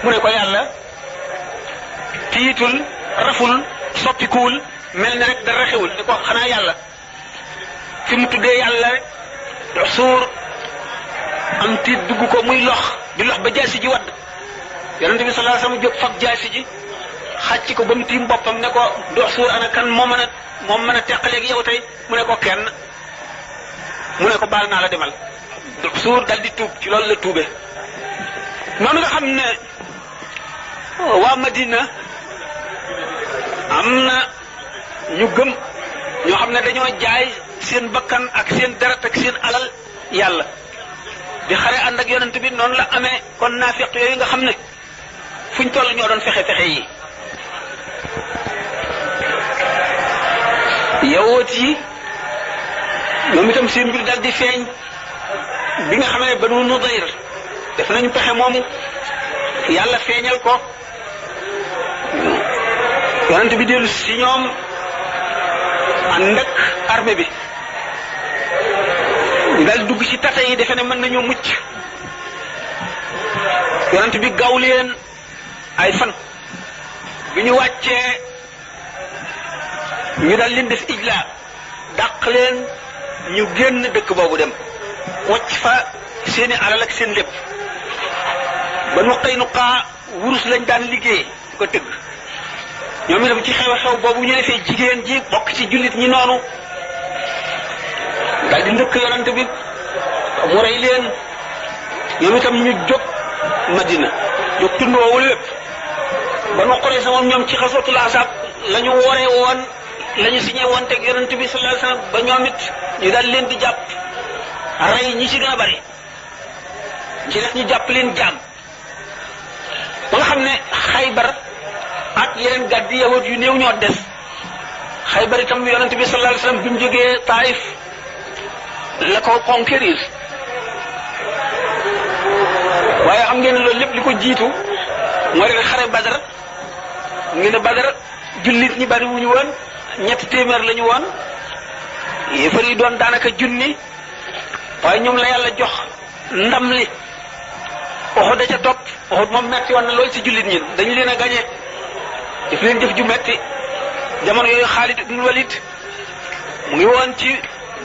mu ne ko yàlla tiitul raful soppikuwul mel na rek dara xewul ne ko xanaa yàlla fi mu tuddee yàlla rek suur am tiit dugg ko muy lox di lox ba jaasi ji wadd yonent bi sallallahu alayhi wasallam jóg fab jaasi ji xàcc ko ba mu tiim boppam ne ko dox suur ana kan moo mën a teqaleeg yow tey mu ne ko kenn mu ne ko baal naa la demal dox suur dal di tuub ci loolu la tuube noonu nga xam ne waa Madina am na ñu gëm ñoo xam ne dañoo jaay seen bakkan ak seen deret ak seen alal yàlla di xare ànd ak yonent bi noonu la amee kon naafiq yooyu nga xam ne fuñ toll ñoo doon fexe yi yawoot yi ñoom itam seen mbir dal di feeñ bi nga xam ne Banu Nudayr def nañu pexe moomu yàlla feeñal ko yonent bi dellu si ñoom ànd ak armée bi dal dugg ci tata yi defe ne mën nañoo mucc yonent bi gaaw leen ay fan bi ñu wàccee ñu dal leen def ijla dàq leen ñu génn dëkk boobu dem wàcc fa seeni alal ak seen lépp Banu Qaynuqa wurus lañ daan liggéey di ko tëgg ñoom itam ci xew boobu ñu defee jigéen ji bokk ci jullit ñi noonu dal di ndëkk yonent bi mu rey leen ñoom itam ñu jóg Madina jóg tundoowul lépp Banu Qurayza moom ñoom ci xaswatul Ahzab la ñu wooree woon la ñu signé woon teg yonent bi sallallahu alayhi wasallam ba ñoom it ñu daal leen di jàpp rey ñi ci gën a bari ci def ñu jàpp leen jaam ba nga xam ne Xaybar ak yeneen gàddi yahud yu néew ñoo des Xaybar itam yonent bi sallallahu alayhi wasallam bi mu jógee Taif la ko conquérir waaye xam ngeen loolu lépp li ko jiitu moo rek xare Badar ngi ne Badar jullit ñi bari wuñu woon ñetti téeméer lañu woon yéefar yi doon daanaka junni waaye ñoom la yàlla jox ndam li Uhud da ca topp Uhud moom metti woon na loolu ci jullit ñi dañu leen a gañe def leen jëf ju metti jamono yooyu Xaalid ibn Walid mu ngi woon ci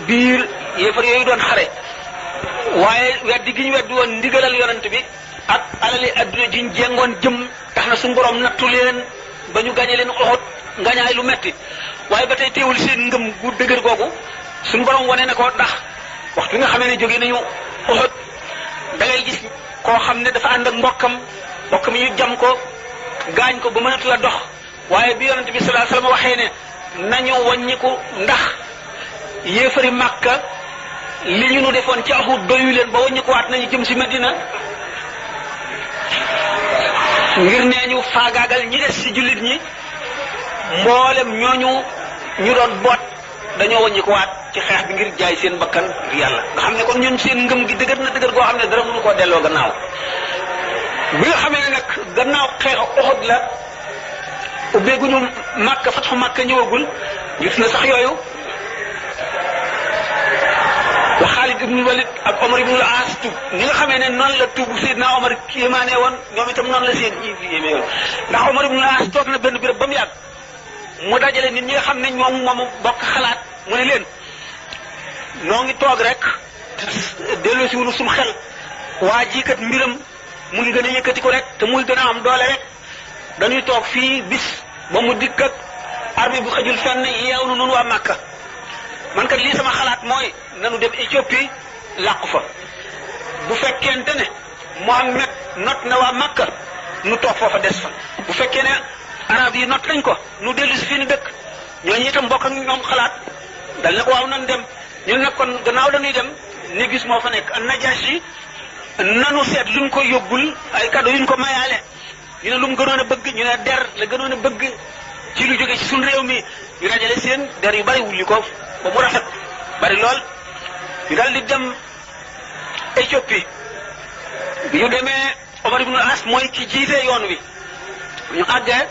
biir yéefar yooyu doon xare waaye weddi gi ñu weddi woon ndigalal yonent bi ak alali adduna jiñ jengoon jëm tax na suñu borom nattu leen ba ñu gañe leen Uhud ngañaay lu metti waaye ba tey teewul seen ngëm gu dëgër googu suñu borom wane na ko ndax waxtu nga xamee ne jóge nañu Uhud da ngay gis koo xam ne dafa ànd ak mbokkam mi ñu jam ko gaañ ko ba mënatu la dox waaye bi yonent bi sallallahu alayhi wasallam waxee ne nañu wàññiku ndax yéefari Makka li ñu nu defoon ci Uhud doyu leen ba wàññikuwaat nañu jëm si Madina ngir nee ñu faagaagal ñi des ci jullit ñi mboolem ñooñu ñu doon boot dañoo wàññikuwaat ci xeex bi ngir jaay seen bakkan ngir yàlla nga xam ne kon ñun seen ngëm gi dëgër na dëgër goo xam ne dara mënu koo delloo gannaaw bi nga xamee ne nag gannaaw xeexu Uhud la ubbeeguñu Makka fatxu Makka ñëwagul gis na sax yooyu wa Xaalid ibnul Walid ak Omar ibnul Aas tuub ni nga xamee ne noonu la tuub Seydina Omar yéemaane woon ñoom itam noonu la seen yéeme woon ndax Omar ibnul Aas toog na benn béréb ba mu yàgg mu dajale nit ñi nga xam ne ñoom moomu bokk xalaat mu ne leen noo ngi toog rek delloo si wunu suñu xel waa jii kat mbiram mu ngi gën a yëkkati ko rek te muy gën a am doole rek dañuy toog fii bis ba mu dikk ak armée bu xajul fenn yeew nu nun waa Makka man kat lii sama xalaat mooy nanu dem Éthiopie làqu fa bu fekkente ne Muhammad not na waa Makka nu toog foofa des fa bu fekkee ne arab yi not nañ ko nu dellu si fi nu dëkk ñooñu itam bokk ak ñoom xalaat dal ne ko waaw nan dem ñun nag kon gannaaw dañuy dem ni gis moo fa nekk an Najaasi nanu seet luñ ko yóbbul ay cadeau yuñ ko mayaale ñu ne lu mu gënoon a bëgg ñu ne der la gënoon a bëgg ci lu jóge ci suñu réew mi ñu dajale seen der yu bari wulli ko ba mu rafet bari lool ñu dal di dem Éthiopie bi ñu demee Omar ibn As mooy ki jiite yoon wi ñu àggee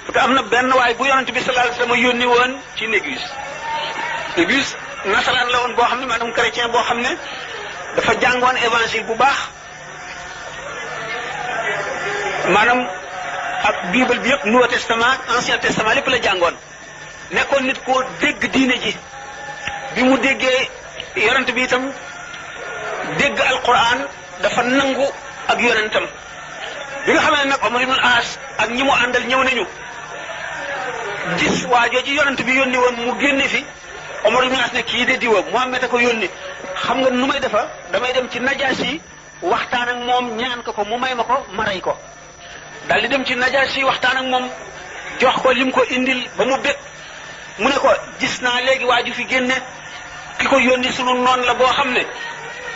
parce que am na benn waay bu yonent bi sallallahu alayhi wasallam yónni woon ci Négus nasaraan la woon boo xam ne maanaam chrétien boo xam ne dafa jàngoon évangile bu baax maanaam ak bible bi yëpp Nouveau Testament Ancien Testament lépp la jàngoon nekkoon nit koo dégg diine ji bi mu déggee yonent bi itam dégg alquran dafa nangu ak yonentam bi nga xamee ne nag Omar ibn As ak ñi mu àndal ñëw nañu gis waa jooju yonent bi yónni woon mu génne fi Omar ibn As ne kii de diwa Muhammad a ko yónni xam nga nu may defa damay dem ci Najaasi waxtaan ak moom ñaan ko mu may ma ko ma rey ko daal di dem ci Najaasi waxtaan ak moom jox ko lim ko indil ba mu bég mu ne ko gis naa léegi waa ju fi génne ki ko yónni sunu noon la boo xam ne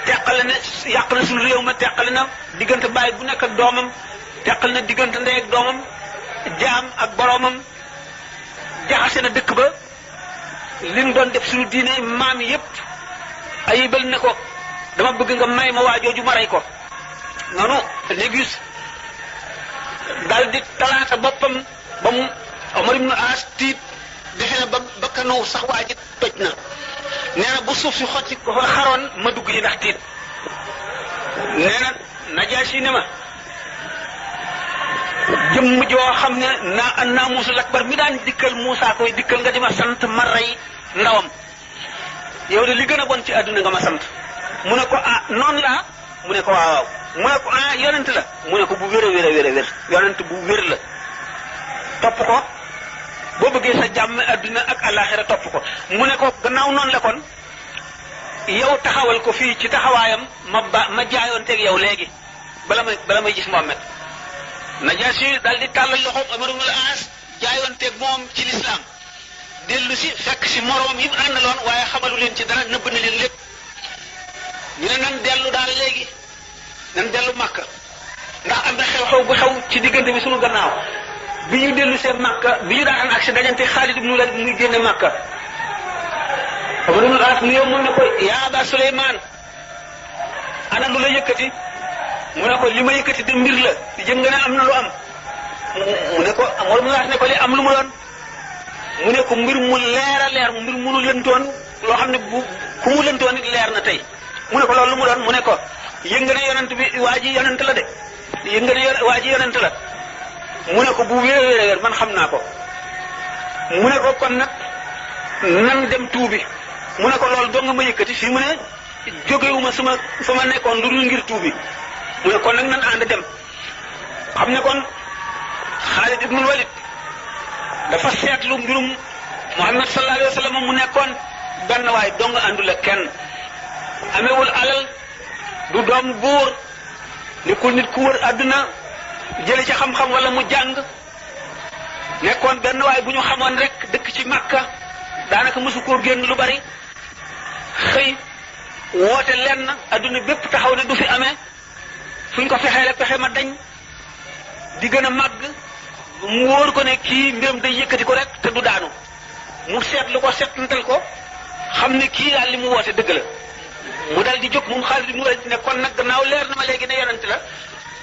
teqale na yàq na sunu réew ma teqale na diggante baay bu nekk ak doomam teqale na diggante ndey ak doomam jaam ak boroomam jaxase na dëkk ba li mu doon def suñu diine maam yépp ayibal ne ko dama bëgg nga may ma waa jooju ma rey ko noonu Négus daal di talaata boppam ba mu Omar ibn As tiit defe na ba bakkanu sax waa ji toj na nee na bu suuf si xotti ko fa xaroon ma dugg ci ndax tiit nee na Najaasi ne ma jëmm joo xam ne naa Muusul akbar mi daan dikkal Muusaa koy dikkal nga di ma sant ma rey ndawam yow de li gën a bon ci àdduna nga ma sant mu ne ko noonu laa mu ne ko waaw mu ne ko yonent la mu ne ko bu wér a wér a wér a wér yonent bu wér la topp ko boo bëggee sa jàmm àdduna ak àllaaxira topp ko mu ne ko gannaaw noonu la kon yow taxawal ko fii ci taxawaayam ma jaayoon teg yow léegi bala may gis Muhammad Najaasi daal di tàllal loxoom Omar ibn As jaayoon teg moom ci lislaam dellu si fekk si moroom yi mu àndaloon waaye xamalu leen ci dara nëbb na leen lépp ñu ne nan dellu daal léegi nan dellu Makka ndax am na xew-xew bu xew ci diggante bi sunu gannaaw bi ñu dellu see Makka bi ñu daan ak si dajante Xaalid ibn Walid muy génne Makka Omar ibn As nuyoo mu ne ko yaa Aba Suleymaan ana lu la yëkkati mu ne ko li ma yëkkati de mbir la jëm nga ne am na lu am mu ne ko Omar ibn As ne ko li am lu mu doon mu ne ko mbir mu leer a leer mbir mu nu lëntoon loo xam ne bu ku mu lëntoon it leer na tey mu ne ko loolu lu mu doon mu ne ko yëg nga ne yonent bi waa ji yonent la de yëg nga ne waa ji yonent la mu ne ko bu wéer man xam naa ko mu ne ko kon nag nan dem tuubi mu ne ko loolu doo nga ma yëkkati fii mu ne jógewuma fa ma nekkoon lu dul ngir tuubi mu ne kon nag nan ànd dem xam ne kon Xaalid ibnul Walid dafa seetlu mbirum Muhammad sallallahu alayhi wa sallam mu nekkoon benn waay dong àndul ak kenn amewul alal du doom buur nekkul nit ku wër àdduna jële ci xam-xam wala mu jàng nekkoon benn waay bu ñu xamoon rek dëkk ci Makka daanaka mësu koo génn lu bari xëy woote lenn àdduna bépp taxaw ne du fi amee fuñ ko fexeele pexe ma dañ di gën a màgg mu wóor ko ne kii mbiram day yëkkati ko rek te du daanu mu seetlu ko seetantal ko xam ne kii daal li mu woote dëgg la mu dal di jóg moom Xaalid ibn Walid ne kon nag gannaaw leer na ma léegi ne yonent la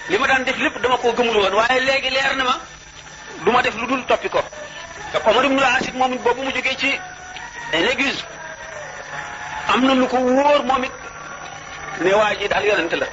li ma daan def lépp dama koo gëmul woon waaye léegi leer na ma du ma def lu dul toppi ko te Omar ibn al-As moom it boobu mu jógee ci l'église am na lu ko wóor moom it ne waa ji daal yonent la